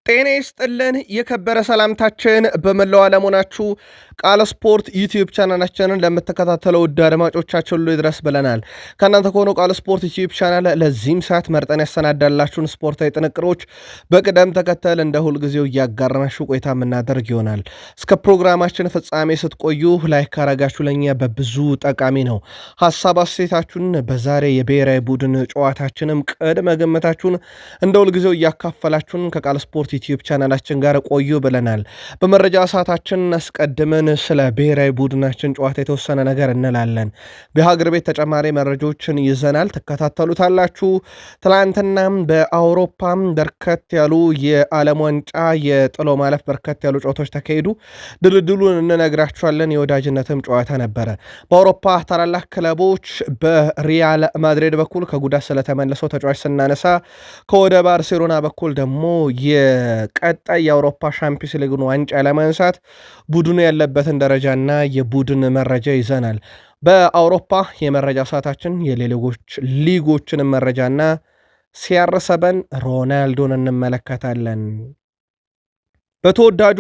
ጤና ይስጥልን የከበረ ሰላምታችን በመላው ዓለም ሆናችሁ ቃል ስፖርት ዩቲዩብ ቻናላችንን ለምትከታተሉ ውድ አድማጮቻችን ሁሉ ይድረስ ብለናል። ከእናንተ ከሆነው ቃል ስፖርት ዩቲዩብ ቻናል ለዚህም ሰዓት መርጠን ያሰናዳላችሁን ስፖርታዊ ጥንቅሮች በቅደም ተከተል እንደ ሁልጊዜው እያጋራናችሁ ቆይታ የምናደርግ ይሆናል። እስከ ፕሮግራማችን ፍጻሜ ስትቆዩ ላይክ ካረጋችሁ ለኛ በብዙ ጠቃሚ ነው። ሀሳብ አስተያየታችሁን በዛሬ የብሔራዊ ቡድን ጨዋታችንም ቅድመ ግምታችሁን እንደ ሁልጊዜው እያካፈላችሁን ከቃል ስፖርት ዩቲዩብ ቻናላችን ጋር ቆዩ ብለናል። በመረጃ ሰዓታችን አስቀድመን ስለ ብሔራዊ ቡድናችን ጨዋታ የተወሰነ ነገር እንላለን። በሀገር ቤት ተጨማሪ መረጃዎችን ይዘናል፣ ትከታተሉታላችሁ። ትላንትናም በአውሮፓም በርከት ያሉ የዓለም ዋንጫ የጥሎ ማለፍ በርከት ያሉ ጨዋታዎች ተካሄዱ። ድልድሉን እንነግራችኋለን። የወዳጅነትም ጨዋታ ነበረ። በአውሮፓ ታላላቅ ክለቦች በሪያል ማድሪድ በኩል ከጉዳት ስለተመለሰው ተጫዋች ስናነሳ ከወደ ባርሴሎና በኩል ደግሞ የቀጣይ የአውሮፓ ሻምፒዮንስ ሊግን ዋንጫ ለማንሳት ቡድኑ ያለበትን ደረጃና የቡድን መረጃ ይዘናል። በአውሮፓ የመረጃ ሰዓታችን የሌሎች ሊጎችንም መረጃና ሲያር7 ሮናልዶን እንመለከታለን። በተወዳጁ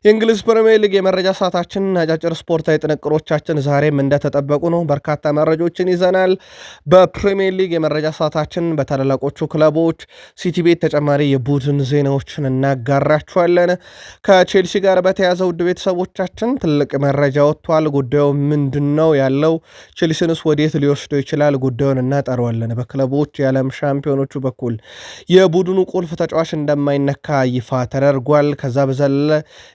የእንግሊዝ ፕሪሚየር ሊግ የመረጃ ሰዓታችን አጫጭር ስፖርታዊ ጥንቅሮቻችን ዛሬም እንደተጠበቁ ነው። በርካታ መረጃዎችን ይዘናል። በፕሪሚየር ሊግ የመረጃ ሰዓታችን በታላላቆቹ ክለቦች ሲቲ ቤት ተጨማሪ የቡድን ዜናዎችን እናጋራችኋለን። ከቼልሲ ጋር በተያዘ ውድ ቤተሰቦቻችን ትልቅ መረጃ ወጥቷል። ጉዳዩ ምንድን ነው ያለው? ቼልሲንስ ወዴት ሊወስደው ይችላል? ጉዳዩን እናጠረዋለን። በክለቦች የዓለም ሻምፒዮኖቹ በኩል የቡድኑ ቁልፍ ተጫዋች እንደማይነካ ይፋ ተደርጓል። ከዛ በዘለለ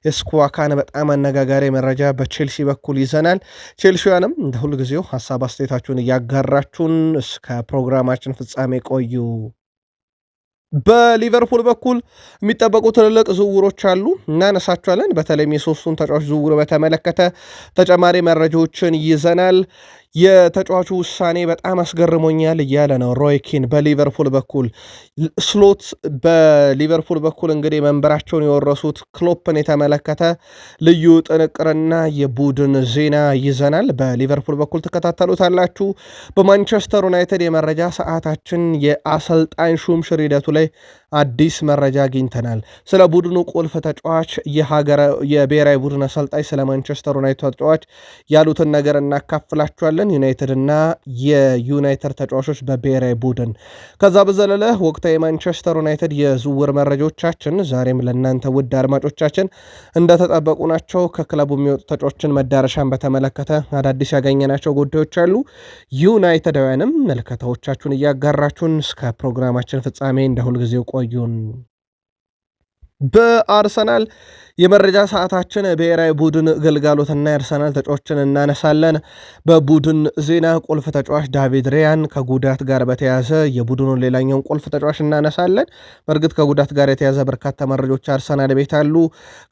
የስኳካን በጣም አነጋጋሪ መረጃ በቼልሲ በኩል ይዘናል። ቼልሲያንም እንደ ሁልጊዜው ሀሳብ አስተያየታችሁን እያጋራችሁን እስከ ፕሮግራማችን ፍጻሜ ቆዩ። በሊቨርፑል በኩል የሚጠበቁ ትልልቅ ዝውውሮች አሉ፣ እናነሳቸዋለን። በተለይም የሶስቱን ተጫዋች ዝውውር በተመለከተ ተጨማሪ መረጃዎችን ይዘናል። የተጫዋቹ ውሳኔ በጣም አስገርሞኛል እያለ ነው ሮይ ኪን በሊቨርፑል በኩል። ስሎት በሊቨርፑል በኩል እንግዲህ መንበራቸውን የወረሱት ክሎፕን የተመለከተ ልዩ ጥንቅርና የቡድን ዜና ይዘናል። በሊቨርፑል በኩል ትከታተሉታላችሁ። በማንቸስተር ዩናይትድ የመረጃ ሰዓታችን የአሰልጣኝ ሹምሽር ሂደቱ ላይ አዲስ መረጃ አግኝተናል። ስለ ቡድኑ ቁልፍ ተጫዋች የብሔራዊ ቡድን አሰልጣኝ ስለ ማንቸስተር ዩናይትድ ተጫዋች ያሉትን ነገር እናካፍላችኋለን። ዩናይትድ እና የዩናይትድ ተጫዋቾች በብሔራዊ ቡድን። ከዛ በዘለለ ወቅታዊ የማንቸስተር ዩናይትድ የዝውውር መረጃዎቻችን ዛሬም ለእናንተ ውድ አድማጮቻችን እንደተጠበቁ ናቸው። ከክለቡ የሚወጡ ተጫዋቾችን መዳረሻን በተመለከተ አዳዲስ ያገኘናቸው ጉዳዮች አሉ። ዩናይትዳውያንም መልከታዎቻችሁን እያጋራችሁን እስከ ፕሮግራማችን ፍጻሜ እንደ ሁልጊዜው ቆዩን። በአርሰናል የመረጃ ሰዓታችን ብሔራዊ ቡድን ግልጋሎትና የአርሰናል ተጫዋቾችን እናነሳለን። በቡድን ዜና ቁልፍ ተጫዋች ዳቪድ ራያን ከጉዳት ጋር በተያዘ የቡድኑን ሌላኛውን ቁልፍ ተጫዋች እናነሳለን። በእርግጥ ከጉዳት ጋር የተያዘ በርካታ መረጃዎች አርሰናል ቤት አሉ።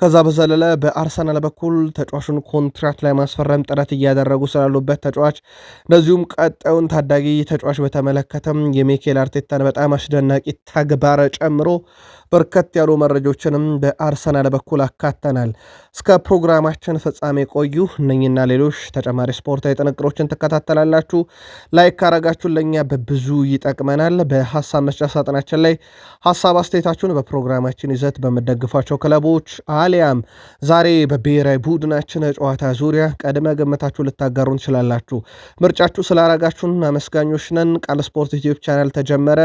ከዛ በዘለለ በአርሰናል በኩል ተጫዋቹን ኮንትራክት ላይ ማስፈረም ጥረት እያደረጉ ስላሉበት ተጫዋች፣ እንደዚሁም ቀጣዩን ታዳጊ ተጫዋች በተመለከተም የሚኬል አርቴታን በጣም አስደናቂ ተግባር ጨምሮ በርከት ያሉ መረጃዎችንም በአርሰናል በኩል አካተናል። እስከ ፕሮግራማችን ፍጻሜ ቆዩ። እነኝና ሌሎች ተጨማሪ ስፖርታዊ ጥንቅሮችን ትከታተላላችሁ። ላይክ ካረጋችሁን ለእኛ በብዙ ይጠቅመናል። በሀሳብ መስጫ ሳጥናችን ላይ ሀሳብ አስተያየታችሁን በፕሮግራማችን ይዘት በምደግፏቸው ክለቦች አሊያም ዛሬ በብሔራዊ ቡድናችን ጨዋታ ዙሪያ ቀድመ ግምታችሁ ልታጋሩን ትችላላችሁ። ምርጫችሁ ስላረጋችሁን አመስጋኞች ነን። ቃል ስፖርት ዩቲዩብ ቻናል ተጀመረ።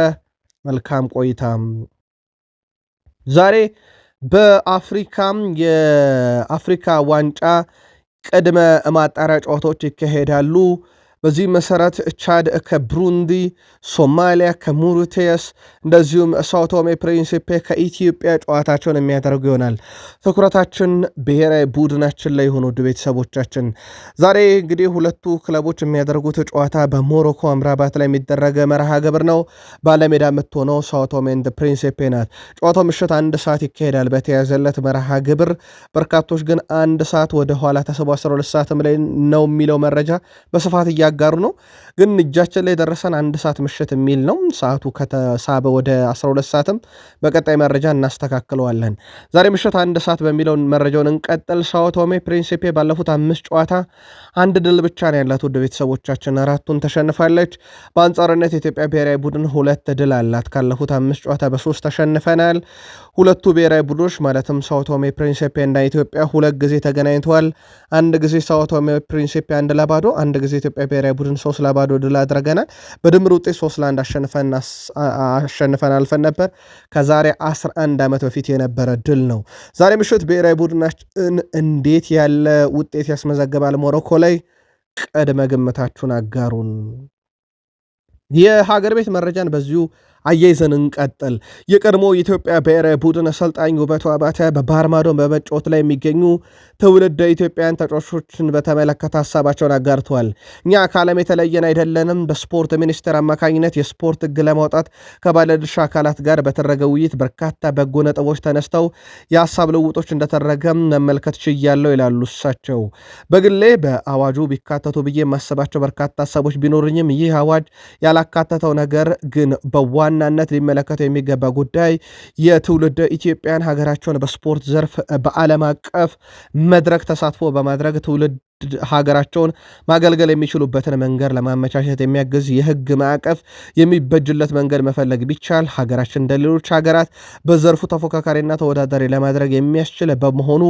መልካም ቆይታም። ዛሬ በአፍሪካም የአፍሪካ ዋንጫ ቅድመ ማጣሪያ ጨዋታዎች ይካሄዳሉ። በዚህ መሰረት ቻድ ከብሩንዲ፣ ሶማሊያ ከሞሪቴስ እንደዚሁም ሳውቶሜ ፕሪንሲፔ ከኢትዮጵያ ጨዋታቸውን የሚያደርጉ ይሆናል። ትኩረታችን ብሔራዊ ቡድናችን ላይ የሆኑ ቤተሰቦቻችን ዛሬ እንግዲህ ሁለቱ ክለቦች የሚያደርጉት ጨዋታ በሞሮኮ አምራባት ላይ የሚደረገ መርሃ ግብር ነው። ባለሜዳ የምትሆነው ሳውቶሜ ፕሪንሲፔ ናት። ጨዋታው ምሽት 1 ሰዓት ይካሄዳል በተያዘለት መርሃ ግብር። በርካቶች ግን 1 ሰዓት ወደ ኋላ ተሰቡ 12 ሰዓትም ላይ ነው የሚለው መረጃ በስፋት እያጋሩ ነው። ግን እጃችን ላይ ደረሰን 1 ሰዓት ምሽት የሚል ነው። ሰዓቱ ከተሳበ ወደ 12 ሰዓትም በቀጣይ መረጃ እናስተካክለዋለን። ዛሬ ምሽት 1 ሰዓት በሚለውን መረጃውን እንቀጥል። ሳኦ ቶሜ ፕሪንሲፔ ባለፉት 5 ጨዋታ 1 ድል ብቻ ነው ያላት። ውድ ቤተሰቦቻችን 4ቱን ተሸንፋለች። በአንጻርነት የኢትዮጵያ ብሔራዊ ቡድን 2 ድል አላት። ካለፉት 5 ጨዋታ በ3 ተሸንፈናል። ሁለቱ ብሔራዊ ቡድኖች ማለትም ሳኦ ቶሜ ፕሪንሲፔ እና ኢትዮጵያ 2 ጊዜ ተገናኝተዋል። 1 ጊዜ ሳኦ ቶሜ ፕሪንሲፔ 1-0፣ 1 ጊዜ ኢትዮጵያ ብሔራዊ ቡድን 3-0 ድል አድርገናል። በድምር ውጤት 3-1 አሸንፈን አልፈን ነበር። ከዛሬ 11 ዓመት በፊት የነበረ ድል ነው። ዛሬ ምሽት ብሔራዊ ቡድናችን እንዴት ያለ ውጤት ያስመዘግባል ሞሮኮ ላይ? ቅድመ ግምታችሁን አጋሩን። የሀገር ቤት መረጃን በዚሁ አያይዘን እንቀጥል። የቀድሞ የኢትዮጵያ ብሔራዊ ቡድን አሰልጣኝ ውበቱ አባተ በባህር ማዶ በመጫወት ላይ የሚገኙ ትውልደ ኢትዮጵያን ተጫዋቾችን በተመለከተ ሀሳባቸውን አጋርተዋል። እኛ ከዓለም የተለየን አይደለንም። በስፖርት ሚኒስቴር አማካኝነት የስፖርት ሕግ ለማውጣት ከባለድርሻ አካላት ጋር በተደረገ ውይይት በርካታ በጎ ነጥቦች ተነስተው የሀሳብ ልውጦች እንደተደረገም መመልከት ችያለው ይላሉ እሳቸው። በግሌ በአዋጁ ቢካተቱ ብዬ የማስባቸው በርካታ ሀሳቦች ቢኖርኝም ይህ አዋጅ ያላካተተው ነገር ግን በዋናነት ሊመለከተው የሚገባ ጉዳይ የትውልደ ኢትዮጵያን ሀገራቸውን በስፖርት ዘርፍ በዓለም አቀፍ መድረክ ተሳትፎ በማድረግ ትውልድ ሀገራቸውን ማገልገል የሚችሉበትን መንገድ ለማመቻቸት የሚያግዝ የህግ ማዕቀፍ የሚበጅለት መንገድ መፈለግ ቢቻል ሀገራችን እንደሌሎች ሀገራት በዘርፉ ተፎካካሪና ተወዳዳሪ ለማድረግ የሚያስችል በመሆኑ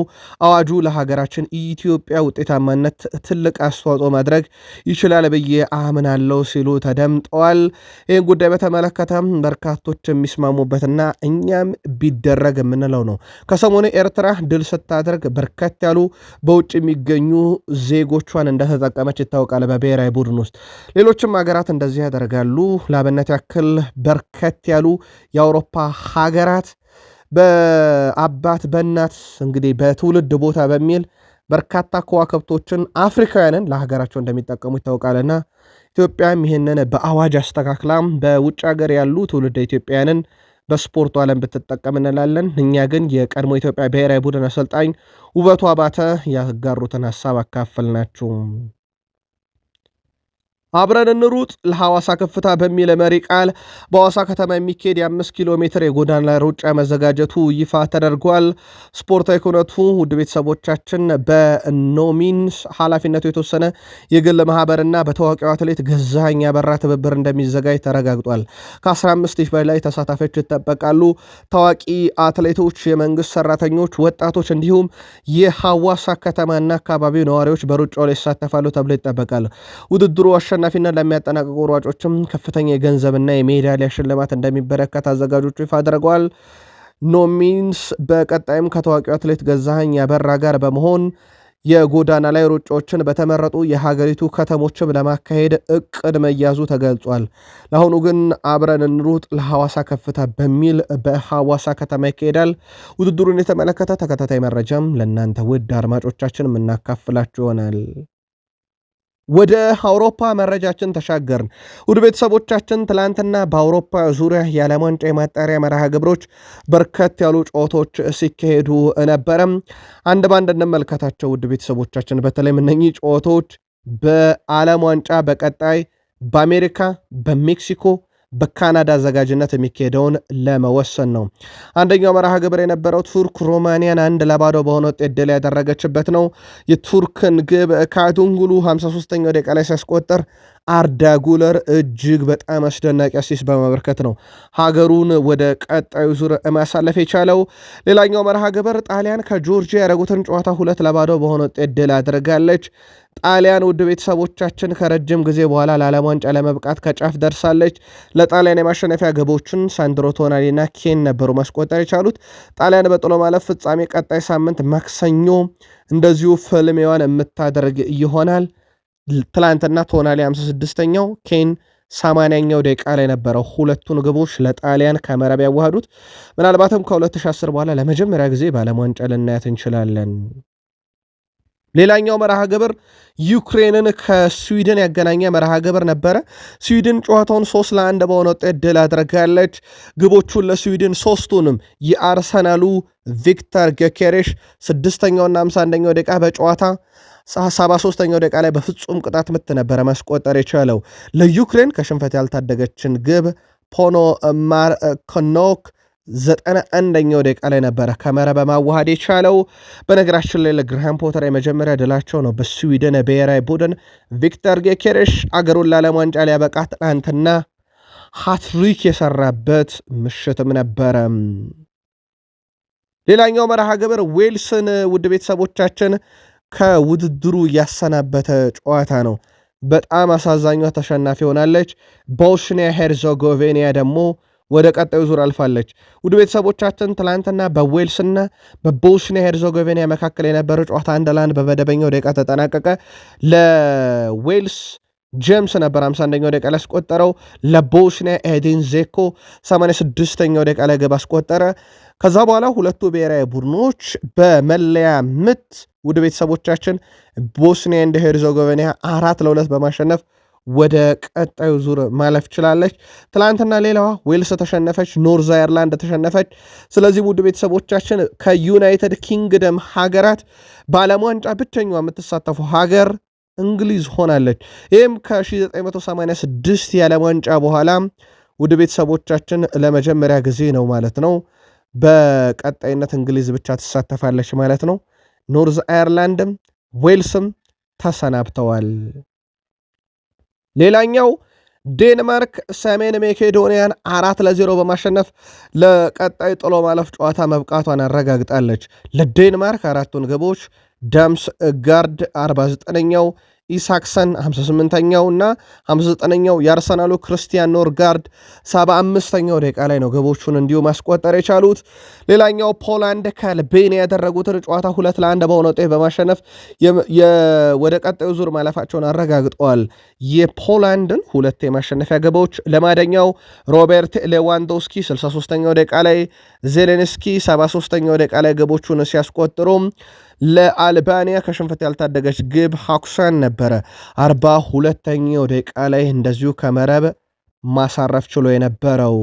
አዋጁ ለሀገራችን ኢትዮጵያ ውጤታማነት ትልቅ አስተዋጽኦ ማድረግ ይችላል ብዬ አምናለሁ ሲሉ ተደምጠዋል። ይህን ጉዳይ በተመለከተም በርካቶች የሚስማሙበትና እኛም ቢደረግ የምንለው ነው። ከሰሞኑ ኤርትራ ድል ስታደርግ በርከት ያሉ በውጭ የሚገኙ ዜጎቿን እንደተጠቀመች ይታወቃል። በብሔራዊ ቡድን ውስጥ ሌሎችም ሀገራት እንደዚህ ያደርጋሉ። ለአብነት ያክል በርከት ያሉ የአውሮፓ ሀገራት በአባት በእናት እንግዲህ በትውልድ ቦታ በሚል በርካታ ከዋክብቶችን አፍሪካውያንን ለሀገራቸው እንደሚጠቀሙ ይታወቃልና ኢትዮጵያም ይህንን በአዋጅ አስተካክላም በውጭ ሀገር ያሉ ትውልድ ኢትዮጵያውያንን በስፖርቱ ዓለም ብትጠቀም እንላለን። እኛ ግን የቀድሞ ኢትዮጵያ ብሔራዊ ቡድን አሰልጣኝ ውበቱ አባተ ያጋሩትን ሀሳብ አካፈልናችሁ። አብረን እንሩጥ ለሐዋሳ ከፍታ በሚል መሪ ቃል በሐዋሳ ከተማ የሚካሄድ የ5 ኪሎ ሜትር የጎዳና ሩጫ መዘጋጀቱ ይፋ ተደርጓል። ስፖርታዊ ኩነቱ ውድ ቤተሰቦቻችን በኖሚንስ ኃላፊነቱ የተወሰነ የግል ማህበርና በታዋቂው አትሌት ገዛኸኝ አበራ ትብብር እንደሚዘጋጅ ተረጋግጧል። ከ15,000 በላይ ተሳታፊዎች ይጠበቃሉ። ታዋቂ አትሌቶች፣ የመንግስት ሰራተኞች፣ ወጣቶች እንዲሁም የሐዋሳ ከተማና አካባቢው ነዋሪዎች በሩጫው ላይ ይሳተፋሉ ተብሎ ይጠበቃል። ውድድሩ አሸናፊነት ለሚያጠናቅቁ ሯጮችም ከፍተኛ የገንዘብና የሜዳሊያ ሽልማት እንደሚበረከት አዘጋጆቹ ይፋ አድርገዋል። ኖሚንስ በቀጣይም ከታዋቂው አትሌት ገዛኸኝ አበራ ጋር በመሆን የጎዳና ላይ ሩጫዎችን በተመረጡ የሀገሪቱ ከተሞችም ለማካሄድ እቅድ መያዙ ተገልጿል። ለአሁኑ ግን አብረን እንሩጥ ለሐዋሳ ከፍታ በሚል በሐዋሳ ከተማ ይካሄዳል። ውድድሩን የተመለከተ ተከታታይ መረጃም ለእናንተ ውድ አድማጮቻችን የምናካፍላችሁ ይሆናል። ወደ አውሮፓ መረጃችን ተሻገርን። ውድ ቤተሰቦቻችን ትላንትና በአውሮፓ ዙሪያ የዓለም ዋንጫ የማጣሪያ መርሃ ግብሮች በርከት ያሉ ጨዋታዎች ሲካሄዱ ነበረም። አንድ ባንድ እንመልከታቸው ውድ ቤተሰቦቻችን። በተለይም እነኚህ ጨዋታዎች በዓለም ዋንጫ በቀጣይ በአሜሪካ፣ በሜክሲኮ፣ በካናዳ አዘጋጅነት የሚካሄደውን ለመወሰን ነው። አንደኛው መርሃ ግብር የነበረው ቱርክ ሮማኒያን 1-0 በሆነ ውጤት ድል ያደረገችበት ነው። የቱርክን ግብ ካቱንጉሉ 53ኛው ደቂቃ ላይ ሲያስቆጠር አርዳ ጉለር እጅግ በጣም አስደናቂ አሲስት በማበርከት ነው ሀገሩን ወደ ቀጣዩ ዙር ማሳለፍ የቻለው። ሌላኛው መርሃ ግብር ጣሊያን ከጆርጂያ ያደረጉትን ጨዋታ 2-0 በሆነ ውጤት ድል አድርጋለች። ጣሊያን ውድ ቤተሰቦቻችን ከረጅም ጊዜ በኋላ ለዓለም ዋንጫ ለመብቃት ከጫፍ ደርሳለች። ለጣሊያን የማሸነፊያ ግቦችን ሳንድሮ ቶናሊና ኬን ነበሩ ማስቆጠር የቻሉት። ጣሊያን በጥሎ ማለፍ ፍጻሜ ቀጣይ ሳምንት ማክሰኞ እንደዚሁ ፍልሚያዋን የምታደርግ ይሆናል። ትላንትና ቶናሊ 56ኛው ኬን 80ኛው ደቂቃ ላይ ነበረው ሁለቱን ግቦች ለጣሊያን ከመረብ ያዋሃዱት። ምናልባትም ከ2010 በኋላ ለመጀመሪያ ጊዜ በዓለም ዋንጫ ልናያት እንችላለን። ሌላኛው መርሃ ግብር ዩክሬንን ከስዊድን ያገናኘ መርሃ ግብር ነበረ። ስዊድን ጨዋታውን 3-1 በሆነ ውጤት ድል አድርጋለች። ግቦቹን ለስዊድን ሶስቱንም የአርሰናሉ ቪክተር ጌኬሬሽ 6ኛውና 51ኛው ደቂቃ በጨዋታ 73ኛው ደቂቃ ላይ በፍጹም ቅጣት ምት ነበረ ማስቆጠር የቻለው። ለዩክሬን ከሽንፈት ያልታደገችን ግብ ፖኖ ማርኮኖክ 91ኛው ደቂቃ ላይ ነበረ ከመረብ በማዋሃድ የቻለው። በነገራችን ላይ ለግርሃም ፖተር የመጀመሪያ ድላቸው ነው በስዊድን ብሔራዊ ቡድን። ቪክተር ጌኬሬሽ አገሩን ለዓለም ዋንጫ ሊያበቃ ትናንትና ሃትሪክ የሰራበት ምሽትም ነበረ። ሌላኛው መርሃ ግብር ዌልስን ውድ ቤተሰቦቻችን ከውድድሩ እያሰናበተ ጨዋታ ነው። በጣም አሳዛኟ ተሸናፊ ሆናለች። ቦስኒያ ሄርዞጎቬና ደግሞ ወደ ቀጣዩ ዙር አልፋለች። ውድ ቤተሰቦቻችን ትላንትና በዌልስና በቦስኒያ ሄርዞጎቬና መካከል የነበረው ጨዋታ 1-1 በመደበኛው ደቂቃ ተጠናቀቀ። ለዌልስ ጄምስ ነበር 51ኛው ደቂቃ ላይ አስቆጠረው። ለቦስኒያ ኤዲን ዜኮ 86ኛው ደቂቃ ላይ ግብ አስቆጠረ። ከዛ በኋላ ሁለቱ ብሔራዊ ቡድኖች በመለያ ምት ውድ ቤተሰቦቻችን ቦስኒያ እንደ ሄርዞጎቬና 4-2 በማሸነፍ ወደ ቀጣዩ ዙር ማለፍ ችላለች። ትላንትና ሌላዋ ዌልስ ተሸነፈች፣ ኖርዝ አየርላንድ ተሸነፈች። ስለዚህ ውድ ቤተሰቦቻችን ከዩናይትድ ኪንግደም ሀገራት በዓለም ዋንጫ ብቸኛዋ የምትሳተፈው ሀገር እንግሊዝ ሆናለች። ይህም ከ1986 የዓለም ዋንጫ በኋላ ውድ ቤተሰቦቻችን ለመጀመሪያ ጊዜ ነው ማለት ነው። በቀጣይነት እንግሊዝ ብቻ ትሳተፋለች ማለት ነው። ኖርዝ አየርላንድም ዌልስም ተሰናብተዋል። ሌላኛው ዴንማርክ ሰሜን ሜኬዶኒያን 4-0 በማሸነፍ ለቀጣይ ጥሎ ማለፍ ጨዋታ መብቃቷን አረጋግጣለች። ለዴንማርክ አራቱን ግቦች ዳምስ ጋርድ 49ኛው፣ ኢሳክሰን 58ኛው እና 59ኛው የአርሰናሉ ክርስቲያን ኖርጋርድ 75ኛው ደቂቃ ላይ ነው ግቦቹን እንዲሁ ማስቆጠር የቻሉት። ሌላኛው ፖላንድ ከአልቤኒያ ያደረጉትን ጨዋታ 2-1 በሆነ ውጤት በማሸነፍ ወደ ቀጣዩ ዙር ማለፋቸውን አረጋግጠዋል። የፖላንድን ሁለት የማሸነፊያ ግቦች ለማደኛው ሮቤርት ሌዋንዶስኪ 63ኛው ደቂቃ ላይ፣ ዜሌንስኪ 73ኛው ደቂቃ ላይ ግቦቹን ሲያስቆጥሩ ለአልባንያ ከሽንፈት ያልታደገች ግብ ሃኩሳን ነበረ 42ኛው ደቂቃ ላይ እንደዚሁ ከመረብ ማሳረፍ ችሎ የነበረው።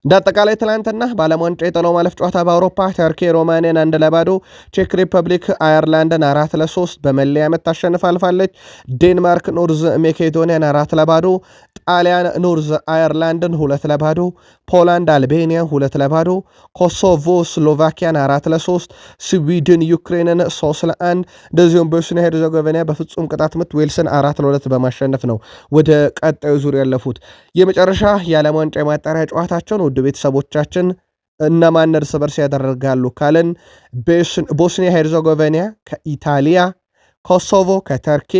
እንደ አጠቃላይ ትላንትና በዓለም ዋንጫ የጥሎ ማለፍ ጨዋታ በአውሮፓ ተርኪ ሮማኒያን 1-0፣ ቼክ ሪፐብሊክ አየርላንድን 4-3 በመለያ ምት ታሸንፋ አልፋለች። ዴንማርክ ኖርዝ ሜኬዶኒያን 4-0፣ ጣሊያን ኖርዝ አየርላንድን 2-0፣ ፖላንድ አልቤኒያን 2-0፣ ኮሶቮ ስሎቫኪያን 4-3፣ ስዊድን ዩክሬንን 3-1፣ እንደዚሁም ቦስኒያ ሄርዞጎቬና በፍጹም ቅጣት ምት ዌልስን 4-2 በማሸነፍ ነው ወደ ቀጣዩ ዙር ያለፉት። የመጨረሻ የዓለም ዋንጫ የማጣሪያ ጨዋታቸውን ውድ ቤተሰቦቻችን እነማን እርስ በርስ ያደርጋሉ ካልን ቦስኒያ ሄርዞጎቬና ከኢታሊያ፣ ኮሶቮ ከተርኪ፣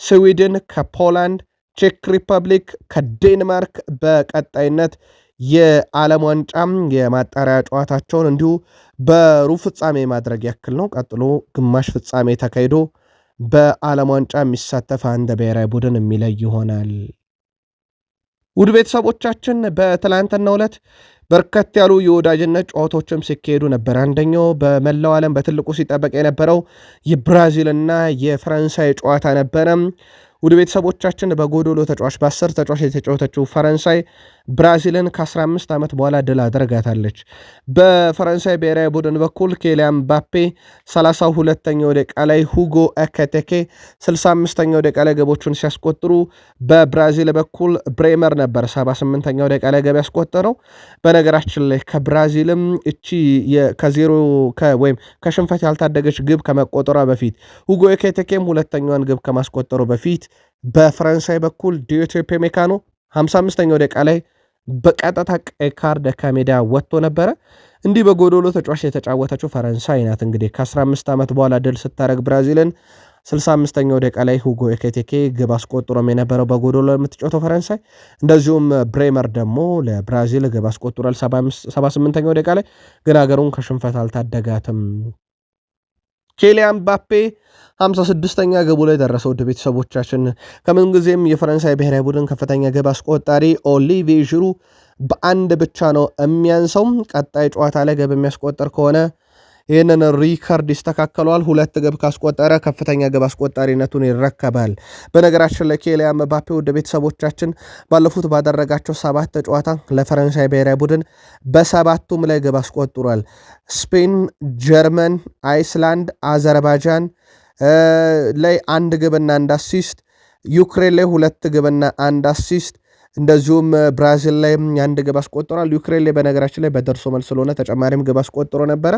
ስዊድን ከፖላንድ፣ ቼክ ሪፐብሊክ ከዴንማርክ በቀጣይነት የዓለም ዋንጫም የማጣሪያ ጨዋታቸውን እንዲሁ በሩብ ፍጻሜ ማድረግ ያክል ነው። ቀጥሎ ግማሽ ፍጻሜ ተካሂዶ በዓለም ዋንጫ የሚሳተፍ አንድ ብሔራዊ ቡድን የሚለይ ይሆናል። ውድ ቤተሰቦቻችን በትላንትናው ዕለት በርከት ያሉ የወዳጅነት ጨዋታዎችም ሲካሄዱ ነበር። አንደኛው በመላው ዓለም በትልቁ ሲጠበቅ የነበረው የብራዚልና የፈረንሳይ ጨዋታ ነበረ። ውድ ቤተሰቦቻችን በጎዶሎ ተጫዋች በ10 ተጫዋች የተጫወተችው ፈረንሳይ ብራዚልን ከ15 ዓመት በኋላ ድል አድርጋታለች። በፈረንሳይ ብሔራዊ ቡድን በኩል ኬሊያን ምባፔ 32ኛው ደቂቃ ላይ፣ ሁጎ ኤኪቲኬ 65ኛው ደቂቃ ላይ ገቦቹን ሲያስቆጥሩ፣ በብራዚል በኩል ብሬመር ነበር 78ኛው ደቂቃ ላይ ገብ ያስቆጠረው። በነገራችን ላይ ከብራዚልም እቺ ከዜሮ ወይም ከሽንፈት ያልታደገች ግብ ከመቆጠሯ በፊት ሁጎ ኤኪቲኬም ሁለተኛዋን ግብ ከማስቆጠሩ በፊት በፈረንሳይ በኩል ዲዮቴፔ ሜካኖ 55ኛው ደቂቃ ላይ በቀጥታ ቀይ ካርድ ከሜዳ ወጥቶ ነበረ። እንዲህ በጎዶሎ ተጫዋች የተጫወተችው ፈረንሳይ ናት። እንግዲህ ከ15 ዓመት በኋላ ድል ስታደረግ ብራዚልን 65ኛው ደቂቃ ላይ ሁጎ ኤኪቲኬ ግብ አስቆጥሮም የነበረው በጎዶሎ የምትጫወተው ፈረንሳይ፣ እንደዚሁም ብሬመር ደግሞ ለብራዚል ግብ አስቆጥሯል 78ኛው ደቂቃ ላይ፣ ግን ሀገሩን ከሽንፈት አልታደጋትም። ኬሊያን ምባፔ 56ኛ ግቡ ላይ ደረሰው። ውድ ቤተሰቦቻችን ከምንጊዜም የፈረንሳይ ብሔራዊ ቡድን ከፍተኛ ግብ አስቆጣሪ ኦሊቬ ዥሩ በአንድ ብቻ ነው የሚያንሰው። ቀጣይ ጨዋታ ላይ ግብ የሚያስቆጠር ከሆነ ይህንን ሪከርድ ይስተካከለዋል። 2 ግብ ካስቆጠረ ከፍተኛ ግብ አስቆጣሪነቱን ይረከባል። በነገራችን ላይ ኬሊያን ምባፔ ውድ ቤተሰቦቻችን ባለፉት ባደረጋቸው 7 ጨዋታ ለፈረንሳይ ብሔራዊ ቡድን በ7ቱም ላይ ግብ አስቆጥሯል። ስፔን፣ ጀርመን፣ አይስላንድ፣ አዘርባይጃን ላይ 1 ግብና 1 አሲስት፣ ዩክሬን ላይ 2 ግብና 1 አሲስት፣ እንደዚሁም ብራዚል ላይ 1 ግብ አስቆጥሯል። ዩክሬን ላይ በነገራችን ላይ በደርሶ መልስ ስለሆነ ተጨማሪም ግብ አስቆጥሮ ነበረ።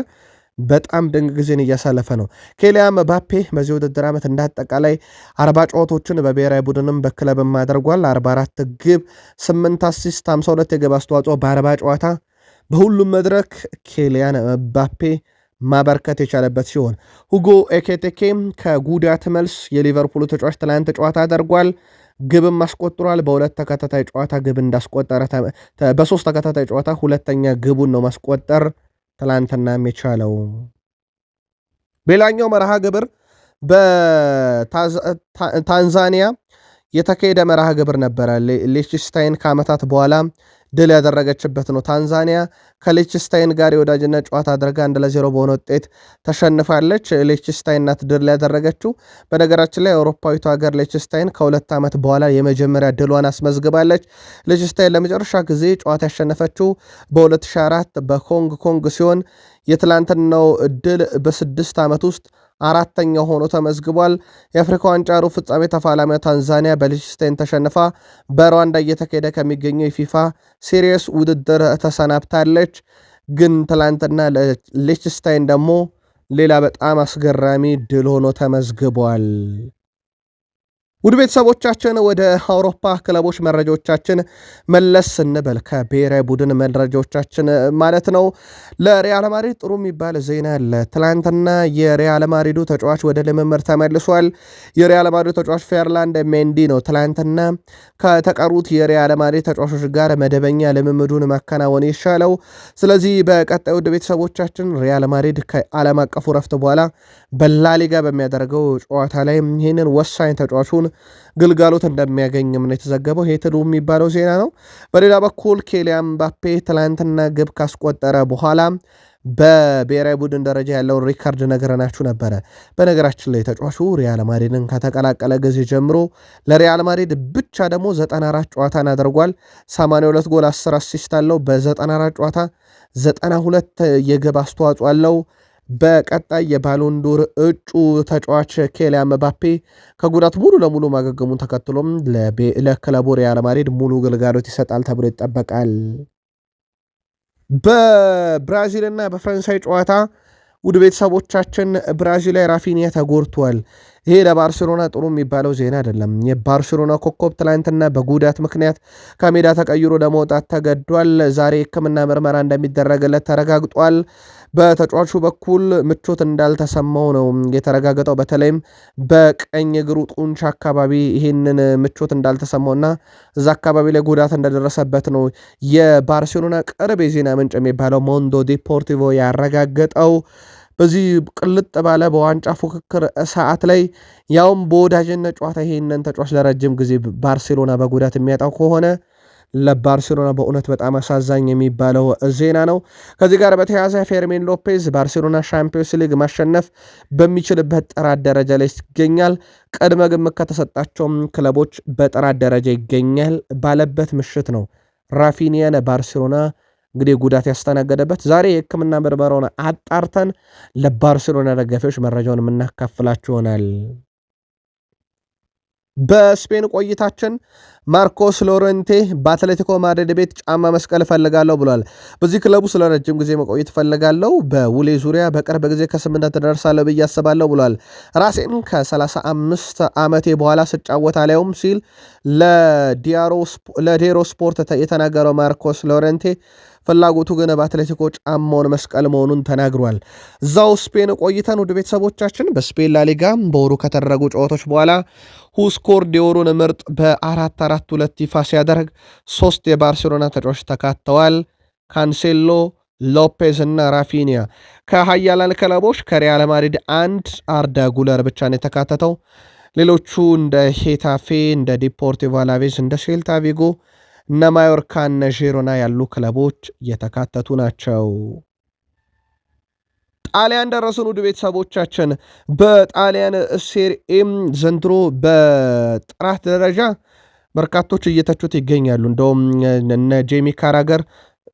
በጣም ድንቅ ጊዜን እያሳለፈ ነው። ኬሊያን ምባፔ በዚህ ውድድር ዓመት እንዳጠቃላይ 40 ጨዋታዎችን በብሔራዊ ቡድንም በክለብም አድርጓል። 44 ግብ፣ 8 አሲስት፣ 52 የግብ አስተዋጽኦ በ40 ጨዋታ በሁሉም መድረክ ኬሊያን ምባፔ ማበርከት የቻለበት ሲሆን ሁጎ ኤኬቴኬም ከጉዳት መልስ የሊቨርፑሉ ተጫዋች ትላንት ጨዋታ አድርጓል። ግብም አስቆጥሯል። በ2 ተከታታይ ጨዋታ ግብ እንዳስቆጠረ በ3 ተከታታይ ጨዋታ ሁለተኛ ግቡን ነው ማስቆጠር ትላንትናም የቻለው። ሌላኛው መርሃ ግብር በታንዛኒያ የተካሄደ መርሃ ግብር ነበረ። ሊችስታይን ከዓመታት በኋላ ድል ያደረገችበት ነው። ታንዛኒያ ከሊችስታይን ጋር የወዳጅነት ጨዋታ አድርጋ 1-0 በሆነ ውጤት ተሸንፋለች። ሊችስታይን ናት ድል ያደረገችው። በነገራችን ላይ አውሮፓዊቱ ሀገር ሊችስታይን ከ2 ዓመት በኋላ የመጀመሪያ ድሏን አስመዝግባለች። ሊችስታይን ለመጨረሻ ጊዜ ጨዋታ ያሸነፈችው በ2004 በሆንግ ኮንግ ሲሆን የትላንትናው ድል በ6 ዓመት ውስጥ 4ኛው ሆኖ ተመዝግቧል። የአፍሪካ ዋንጫ ሩብ ፍጻሜ ተፋላሚዋ ታንዛኒያ በሊችስታይን ተሸንፋ በሩዋንዳ እየተካሄደ ከሚገኘው የፊፋ ሲሪየስ ውድድር ተሰናብታለች። ግን ትላንትና ለሊችስታይን ደግሞ ሌላ በጣም አስገራሚ ድል ሆኖ ተመዝግቧል። ውድ ቤተሰቦቻችን ወደ አውሮፓ ክለቦች መረጃዎቻችን መለስ ስንበል ከብሔራዊ ቡድን መረጃዎቻችን ማለት ነው። ለሪያል ማድሪድ ጥሩ የሚባል ዜና አለ። ትላንትና የሪያል ማድሪዱ ተጫዋች ወደ ልምምድ ተመልሷል። የሪያል ማድሪድ ተጫዋች ፌርላንድ ሜንዲ ነው ትላንትና ከተቀሩት የሪያል ማድሪድ ተጫዋቾች ጋር መደበኛ ልምምዱን ማከናወን የቻለው። ስለዚህ በቀጣይ ውድ ቤተሰቦቻችን ሪያል ማድሪድ ከዓለም አቀፉ ረፍት በኋላ በላሊጋ በሚያደርገው ጨዋታ ላይ ይህንን ወሳኝ ተጫዋቹን ግልጋሎት እንደሚያገኝም ነው የተዘገበው። ይሄ ትሉ የሚባለው ዜና ነው። በሌላ በኩል ኬሊያን ምባፔ ትላንትና ግብ ካስቆጠረ በኋላ በብሔራዊ ቡድን ደረጃ ያለውን ሪካርድ ነገረናችሁ ነበረ። በነገራችን ላይ ተጫዋቹ ሪያል ማድሪድን ከተቀላቀለ ጊዜ ጀምሮ ለሪያል ማድሪድ ብቻ ደግሞ 94 ጨዋታን አድርጓል። 82 ጎል 10 አሲስት አለው። በ94 ጨዋታ 92 የግብ አስተዋጽኦ አለው። በቀጣይ የባሎንዶር እጩ ተጫዋች ኬሊያን ምባፔ ከጉዳት ሙሉ ለሙሉ ማገገሙን ተከትሎም ለክለቡ ሪያል ማድሪድ ሙሉ ግልጋሎት ይሰጣል ተብሎ ይጠበቃል። በብራዚልና በፈረንሳይ ጨዋታ ውድ ቤተሰቦቻችን ብራዚል ላይ ራፊኒያ ተጎድቷል። ይሄ ለባርሴሎና ጥሩ የሚባለው ዜና አይደለም። የባርሴሎና ኮከብ ትላንትና በጉዳት ምክንያት ከሜዳ ተቀይሮ ለመውጣት ተገዷል። ዛሬ ሕክምና ምርመራ እንደሚደረግለት ተረጋግጧል። በተጫዋቹ በኩል ምቾት እንዳልተሰማው ነው የተረጋገጠው። በተለይም በቀኝ እግሩ ጡንቻ አካባቢ ይህንን ምቾት እንዳልተሰማውና እዛ አካባቢ ላይ ጉዳት እንደደረሰበት ነው የባርሴሎና ቅርብ የዜና ምንጭ የሚባለው ሞንዶ ዲፖርቲቮ ያረጋገጠው። በዚህ ቅልጥ ባለ በዋንጫ ፉክክር ሰዓት ላይ ያውም በወዳጅነት ጨዋታ ይህንን ተጫዋች ለረጅም ጊዜ ባርሴሎና በጉዳት የሚያጣው ከሆነ ለባርሴሎና በእውነት በጣም አሳዛኝ የሚባለው ዜና ነው። ከዚህ ጋር በተያያዘ ፌርሚን ሎፔዝ ባርሴሎና ሻምፒዮንስ ሊግ ማሸነፍ በሚችልበት ጥራት ደረጃ ላይ ይገኛል። ቅድመ ግምት ከተሰጣቸውም ክለቦች በጥራት ደረጃ ይገኛል ባለበት ምሽት ነው ራፊኒያን ባርሴሎና እንግዲህ ጉዳት ያስተናገደበት። ዛሬ የሕክምና ምርመራውን አጣርተን ለባርሴሎና ደጋፊዎች መረጃውን የምናካፍላችሁ ይሆናል። በስፔን ቆይታችን ማርኮስ ሎሬንቴ በአትሌቲኮ ማድሪድ ቤት ጫማ መስቀል እፈልጋለሁ ብሏል። በዚህ ክለቡ ስለ ረጅም ጊዜ መቆየት እፈልጋለሁ፣ በውሌ ዙሪያ በቅርብ ጊዜ ከስምምነት ደርሳለሁ ብዬ አስባለሁ ብሏል። ራሴን ከ35 ዓመቴ በኋላ ስጫወት አላየውም ሲል ለዴሮ ስፖርት የተናገረው ማርኮስ ሎሬንቴ ፍላጎቱ ግን በአትሌቲኮ ጫማውን መስቀል መሆኑን ተናግሯል። እዛው ስፔን ቆይተን ውድ ቤተሰቦቻችን በስፔን ላሊጋ በወሩ ከተደረጉ ጨዋታዎች በኋላ ሁስኮርድ የወሩን ምርጥ በ4-4-2 ይፋ ሲያደርግ 3 የባርሴሎና ተጫዋቾች ተካተዋል። ካንሴሎ፣ ሎፔዝ እና ራፊኒያ። ከሀያላን ክለቦች ከሪያል ማድሪድ 1 አርዳ ጉለር ብቻ ነው የተካተተው። ሌሎቹ እንደ ሄታፌ፣ እንደ ዲፖርቲቮ አላቬዝ፣ እንደ ሴልታ ቪጎ እነ ማዮርካ እነ ዢሮና ያሉ ክለቦች የተካተቱ ናቸው። ጣሊያን ደረሱን ውድ ቤተሰቦቻችን። በጣሊያን ሴሪኤም ዘንድሮ በጥራት ደረጃ በርካቶች እየተቹት ይገኛሉ። እንደውም እነ ጄሚ ካራገር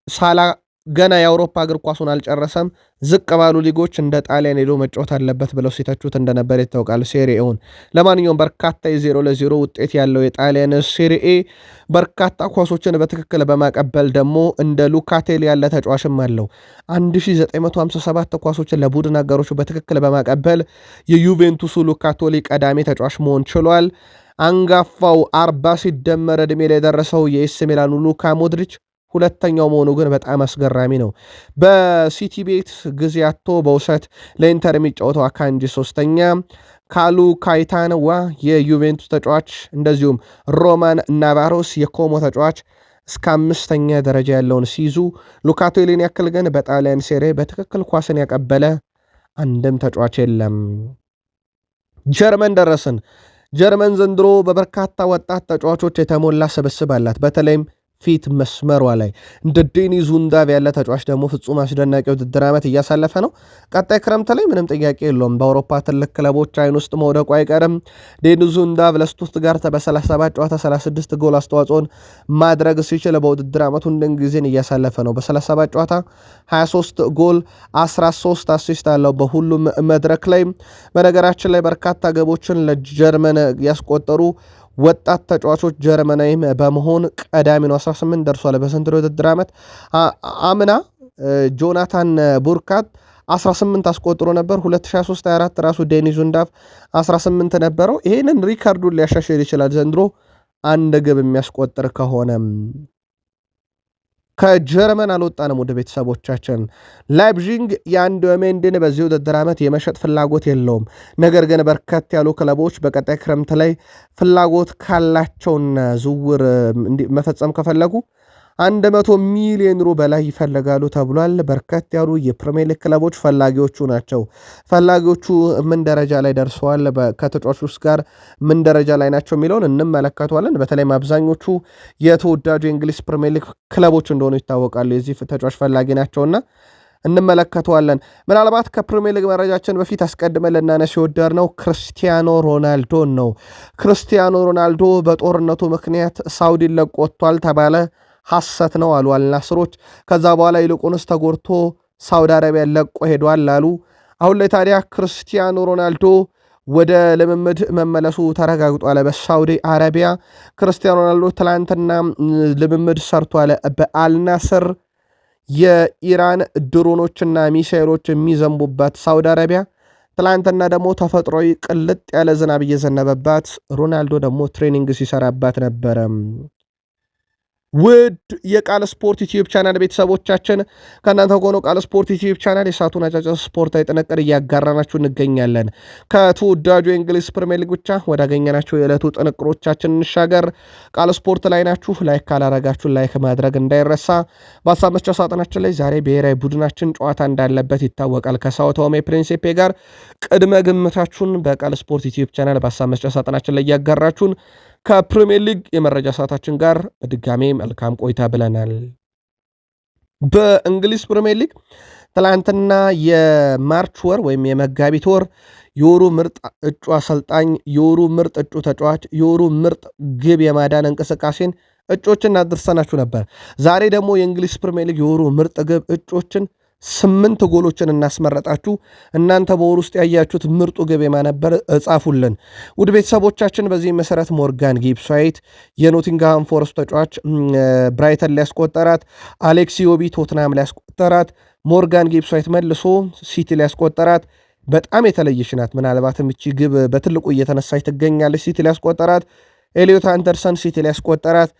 ሳላ ገና የአውሮፓ እግር ኳሱን አልጨረሰም፣ ዝቅ ባሉ ሊጎች እንደ ጣሊያን ሄዶ መጫወት አለበት ብለው ሲተቹት እንደነበር ይታወቃል። ሴሪኤውን ለማንኛውም በርካታ የ0-0 ውጤት ያለው የጣሊያን ሴሪኤ በርካታ ኳሶችን በትክክል በማቀበል ደግሞ እንደ ሉካቴሊ ያለ ተጫዋችም አለው። 1957 ኳሶችን ለቡድን አጋሮቹ በትክክል በማቀበል የዩቬንቱሱ ሉካቶሊ ቀዳሚ ተጫዋች መሆን ችሏል። አንጋፋው 40 ሲደመር ዕድሜ ላይ የደረሰው የኤስ ሚላኑ ሉካ ሞድሪች ሁለተኛው መሆኑ ግን በጣም አስገራሚ ነው። በሲቲ ቤት ጊዜ አቶ በውሰት ለኢንተር የሚጫወተው አካንጂ ሶስተኛ፣ ካሉ ካይታንዋ የዩቬንቱስ ተጫዋች እንደዚሁም ሮማን ናቫሮስ የኮሞ ተጫዋች እስከ 5ኛ ደረጃ ያለውን ሲይዙ ሉካቴሊን ያክል ግን በጣሊያን ሴሬ በትክክል ኳስን ያቀበለ አንድም ተጫዋች የለም። ጀርመን ደረስን። ጀርመን ዘንድሮ በበርካታ ወጣት ተጫዋቾች የተሞላ ስብስብ አላት። በተለይም ፊት መስመሯ ላይ እንደ ዴኒ ዙንዳቭ ያለ ተጫዋች ደግሞ ፍጹም አስደናቂ ውድድር ዓመት እያሳለፈ ነው። ቀጣይ ክረምት ላይ ምንም ጥያቄ የለውም በአውሮፓ ትልቅ ክለቦች አይን ውስጥ መውደቁ አይቀርም። ዴኒ ዙንዳቭ ለስቱትጋርት በ37 ጨዋታ 36 ጎል አስተዋጽኦን ማድረግ ሲችል በውድድር ዓመቱ ጊዜን እያሳለፈ ነው። በ37 ጨዋታ 23 ጎል 13 አሲስት አለው በሁሉም መድረክ ላይ። በነገራችን ላይ በርካታ ገቦችን ለጀርመን ያስቆጠሩ ወጣት ተጫዋቾች ጀርመናዊም በመሆን ቀዳሚ ነው። 18 ደርሷል በዘንድሮ ውድድር ዓመት። አምና ጆናታን ቡርካት 18 አስቆጥሮ ነበር። 2023/24 ራሱ ዴኒ ዙንዳቭ 18 ነበረው። ይህንን ሪካርዱን ሊያሻሽል ይችላል ዘንድሮ አንድ ግብ የሚያስቆጥር ከሆነ። ከጀርመን አልወጣንም ወደ ቤተሰቦቻችን። ላይፕዚግ የአንድ ሜንድን በዚህ ውድድር ዓመት የመሸጥ ፍላጎት የለውም። ነገር ግን በርከት ያሉ ክለቦች በቀጣይ ክረምት ላይ ፍላጎት ካላቸውና ዝውውር መፈጸም ከፈለጉ 100 ሚሊዮን ዩሮ በላይ ይፈልጋሉ ተብሏል። በርከት ያሉ የፕሪሚየር ሊግ ክለቦች ፈላጊዎቹ ናቸው። ፈላጊዎቹ ምን ደረጃ ላይ ደርሰዋል፣ ከተጫዋቾች ጋር ምን ደረጃ ላይ ናቸው የሚለውን እንመለከተዋለን። በተለይም አብዛኞቹ የተወዳጁ የእንግሊዝ ፕሪሚየር ሊግ ክለቦች እንደሆኑ ይታወቃሉ። የዚህ ተጫዋች ፈላጊ ናቸውና እንመለከተዋለን። ምናልባት ከፕሪሚየር ሊግ መረጃችን በፊት አስቀድመን ልናነሳ የወደድነው ክርስቲያኖ ሮናልዶን ነው። ክርስቲያኖ ሮናልዶ በጦርነቱ ምክንያት ሳውዲን ለቆ ወጥቷል ተባለ። ሐሰት ነው አሉ አልናስሮች። ከዛ በኋላ ይልቁንስ ተጎድቶ ሳውዲ አረቢያ ለቆ ሄዷል አሉ። አሁን ላይ ታዲያ ክርስቲያኖ ሮናልዶ ወደ ልምምድ መመለሱ ተረጋግጧል። በሳውዲ አረቢያ ክርስቲያኖ ሮናልዶ ትላንትና ልምምድ ሰርቷል በአልናስር። የኢራን ድሮኖችና ሚሳይሎች የሚዘንቡበት ሳውዲ አረቢያ ትላንትና ደግሞ ተፈጥሯዊ ቅልጥ ያለ ዝናብ እየዘነበባት ሮናልዶ ደግሞ ትሬኒንግ ሲሰራባት ነበረ። ውድ የቃል ስፖርት ዩቲዩብ ቻናል ቤተሰቦቻችን ከእናንተ ከሆነ ቃል ስፖርት ዩቲዩብ ቻናል የሳቱን አጫጭር ስፖርታዊ ጥንቅር እያጋራናችሁ እንገኛለን። ከተወዳጁ የእንግሊዝ ፕሪሚየር ሊግ ብቻ ወዳገኘናቸው የዕለቱ ጥንቅሮቻችን እንሻገር። ቃል ስፖርት ላይ ናችሁ፣ ላይክ ካላረጋችሁ ላይክ ማድረግ እንዳይረሳ። በሀሳብ መስጫ ሳጥናችን ላይ ዛሬ ብሔራዊ ቡድናችን ጨዋታ እንዳለበት ይታወቃል ከሳኦ ቶሜ ፕሪንሲፔ ጋር። ቅድመ ግምታችሁን በቃል ስፖርት ዩቲዩብ ቻናል በሀሳብ መስጫ ሳጥናችን ላይ እያጋራችሁን ከፕሪሚየር ሊግ የመረጃ ሰዓታችን ጋር በድጋሜ መልካም ቆይታ ብለናል። በእንግሊዝ ፕሪሚየር ሊግ ትላንትና የማርች ወር ወይም የመጋቢት ወር የወሩ ምርጥ እጩ አሰልጣኝ፣ የወሩ ምርጥ እጩ ተጫዋች፣ የወሩ ምርጥ ግብ የማዳን እንቅስቃሴን እጮችን አድርሰናችሁ ነበር። ዛሬ ደግሞ የእንግሊዝ ፕሪሚየር ሊግ የወሩ ምርጥ ግብ እጮችን 8 ጎሎችን እናስመረጣችሁ። እናንተ በወር ውስጥ ያያችሁት ምርጡ ግብ ነበር? እጻፉልን ውድ ቤተሰቦቻችን። በዚህ መሰረት ሞርጋን ጊብስ ዋይት የኖቲንግሃም ፎረስት ተጫዋች ብራይተን ሊያስቆጠራት፣ አሌክስ ኢዮቢ ቶትናም ሊያስቆጠራት፣ ሞርጋን ጊብስ ዋይት መልሶ ሲቲ ሊያስቆጠራት በጣም የተለየች ናት። ምናልባትም እቺ ግብ በትልቁ እየተነሳች ትገኛለች። ሲቲ ሊያስቆጠራት፣ ኤሊዮት አንደርሰን ሲቲ ሊያስቆጠራት፣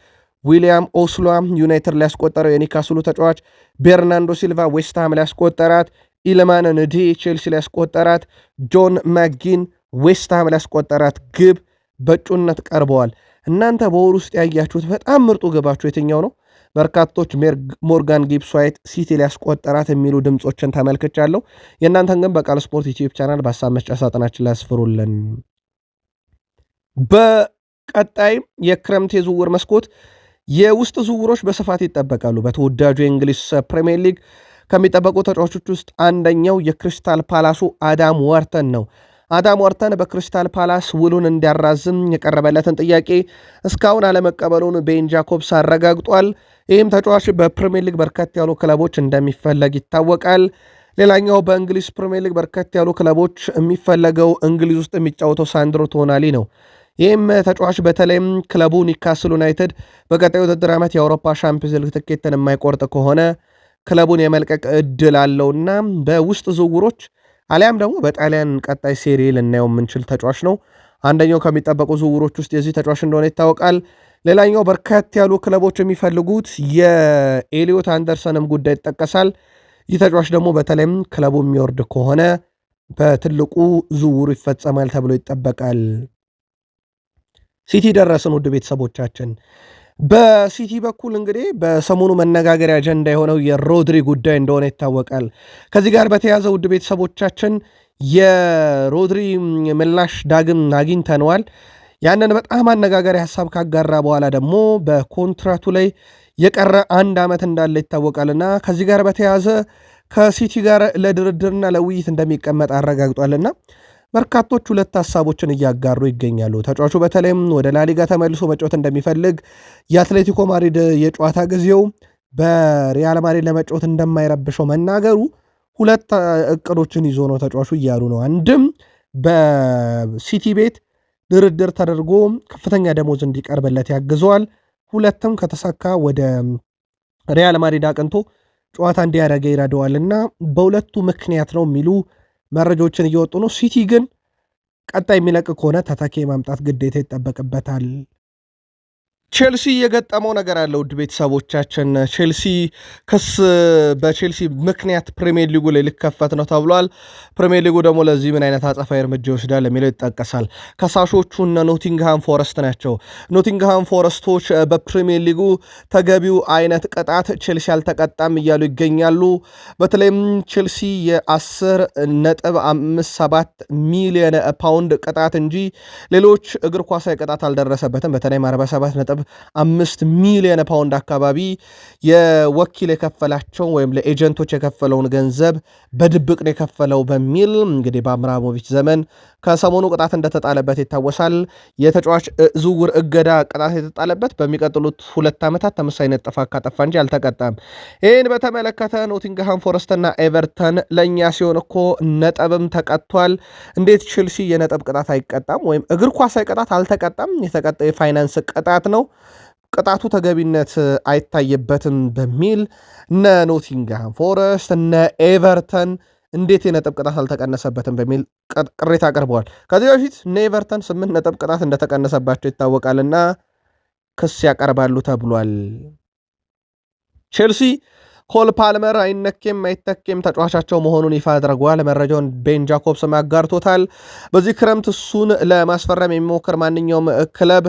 ዊሊያም ኦስሏ ዩናይትድ ሊያስቆጠረው የኒካስሉ ተጫዋች፣ ቤርናንዶ ሲልቫ ዌስትሃም ሊያስቆጠራት፣ ኢልማን ንዲ ቼልሲ ሊያስቆጠራት፣ ጆን ማጊን ዌስትሃም ሊያስቆጠራት ግብ በእጩነት ቀርበዋል። እናንተ በወር ውስጥ ያያችሁት በጣም ምርጡ ግባችሁ የትኛው ነው? በርካቶች ሞርጋን ጊብስ ዋይት ሲቲ ሊያስቆጠራት የሚሉ ድምፆችን ተመልክቻለሁ። የእናንተን ግን በቃል ስፖርት ዩቲዩብ ቻናል በሀሳብ መስጫ ሳጥናችን ላይ ያስፍሩልን። በቀጣይ የክረምት የዝውውር መስኮት የውስጥ ዝውውሮች በስፋት ይጠበቃሉ። በተወዳጁ የእንግሊዝ ፕሪሚየር ሊግ ከሚጠበቁ ተጫዋቾች ውስጥ አንደኛው የክሪስታል ፓላሱ አዳም ዋርተን ነው። አዳም ዋርተን በክሪስታል ፓላስ ውሉን እንዲያራዝም የቀረበለትን ጥያቄ እስካሁን አለመቀበሉን ቤን ጃኮብስ አረጋግጧል። ይህም ተጫዋች በፕሪሚየር ሊግ በርከት ያሉ ክለቦች እንደሚፈለግ ይታወቃል። ሌላኛው በእንግሊዝ ፕሪሚየር ሊግ በርከት ያሉ ክለቦች የሚፈለገው እንግሊዝ ውስጥ የሚጫወተው ሳንድሮ ቶናሊ ነው። ይህም ተጫዋች በተለይም ክለቡ ኒካስል ዩናይትድ በቀጣይ ውድድር ዓመት የአውሮፓ ሻምፒዮንስ ሊግ ትኬትን የማይቆርጥ ከሆነ ክለቡን የመልቀቅ እድል አለውና በውስጥ ዝውውሮች አሊያም ደግሞ በጣሊያን ቀጣይ ሴሪ ልናየው የምንችል ተጫዋች ነው። አንደኛው ከሚጠበቁ ዝውውሮች ውስጥ የዚህ ተጫዋች እንደሆነ ይታወቃል። ሌላኛው በርከት ያሉ ክለቦች የሚፈልጉት የኤሊዮት አንደርሰንም ጉዳይ ይጠቀሳል። ይህ ተጫዋች ደግሞ በተለይም ክለቡ የሚወርድ ከሆነ በትልቁ ዝውውሩ ይፈጸማል ተብሎ ይጠበቃል። ሲቲ ደረስን። ውድ ቤተሰቦቻችን በሲቲ በኩል እንግዲህ በሰሞኑ መነጋገሪያ አጀንዳ የሆነው የሮድሪ ጉዳይ እንደሆነ ይታወቃል። ከዚህ ጋር በተያያዘ ውድ ቤተሰቦቻችን የሮድሪ ምላሽ ዳግም አግኝተነዋል። ያንን በጣም አነጋጋሪ ሀሳብ ካጋራ በኋላ ደግሞ በኮንትራቱ ላይ የቀረ 1 ዓመት እንዳለ ይታወቃልና ከዚህ ጋር በተያያዘ ከሲቲ ጋር ለድርድርና ለውይይት እንደሚቀመጥ አረጋግጧልና በርካቶች ሁለት ሀሳቦችን እያጋሩ ይገኛሉ። ተጫዋቹ በተለይም ወደ ላሊጋ ተመልሶ መጫወት እንደሚፈልግ፣ የአትሌቲኮ ማድሪድ የጨዋታ ጊዜው በሪያል ማድሪድ ለመጫወት እንደማይረብሸው መናገሩ ሁለት እቅዶችን ይዞ ነው ተጫዋቹ እያሉ ነው። አንድም በሲቲ ቤት ድርድር ተደርጎ ከፍተኛ ደሞዝ እንዲቀርብለት ያግዘዋል። ሁለትም ከተሳካ ወደ ሪያል ማድሪድ አቅንቶ ጨዋታ እንዲያደርገ ይረዳዋልና በሁለቱ ምክንያት ነው የሚሉ መረጃዎችን እየወጡ ነው። ሲቲ ግን ቀጣይ የሚለቅ ከሆነ ተተኪ ማምጣት ግዴታ ይጠበቅበታል። ቼልሲ የገጠመው ነገር አለ። ውድ ቤተሰቦቻችን ቼልሲ ክስ በቼልሲ ምክንያት ፕሪሚየር ሊጉ ላይ ሊከፈት ነው ተብሏል። ፕሪሚየር ሊጉ ደግሞ ለዚህ ምን አይነት አጸፋዊ እርምጃ ይወስዳል የሚለው ይጠቀሳል። ከሳሾቹ እነ ኖቲንግሃም ፎረስት ናቸው። ኖቲንግሃም ፎረስቶች በፕሪሚየር ሊጉ ተገቢው አይነት ቅጣት ቼልሲ አልተቀጣም እያሉ ይገኛሉ። በተለይም ቼልሲ የ10.57 ሚሊዮን ፓውንድ ቅጣት እንጂ ሌሎች እግር ኳሳዊ ቅጣት አልደረሰበትም። በተለይም 47.5 ሚሊዮን ፓውንድ አካባቢ የወኪል የከፈላቸው ወይም ለኤጀንቶች የከፈለውን ገንዘብ በድብቅ ነው የከፈለው በሚል እንግዲህ በአብራሞቪች ዘመን ከሰሞኑ ቅጣት እንደተጣለበት ይታወሳል። የተጫዋች ዝውውር እገዳ ቅጣት የተጣለበት በሚቀጥሉት 2 ዓመታት ተመሳሳይነት ጥፋት ካጠፋ እንጂ አልተቀጣም። ይህን በተመለከተ ኖቲንግሃም ፎረስትና ኤቨርተን ለእኛ ሲሆን እኮ ነጥብም ተቀጥቷል፣ እንዴት ቼልሲ የነጥብ ቅጣት አይቀጣም? ወይም እግር ኳሳዊ ቅጣት አልተቀጣም፣ የተቀጣ የፋይናንስ ቅጣት ነው፣ ቅጣቱ ተገቢነት አይታይበትም በሚል እነ ኖቲንግሃም ፎረስት እነ ኤቨርተን እንዴት የነጥብ ቅጣት አልተቀነሰበትም በሚል ቅሬታ አቅርበዋል። ከዚህ በፊት እነ ኤቨርተን 8 ነጥብ ቅጣት እንደተቀነሰባቸው ይታወቃልና ክስ ያቀርባሉ ተብሏል። ቼልሲ ኮል ፓልመር አይነኬም አይተኬም ተጫዋቻቸው መሆኑን ይፋ አድርጓል። መረጃውን ቤን ጃኮብስም አጋርቶታል። በዚህ ክረምት እሱን ለማስፈረም የሚሞክር ማንኛውም ክለብ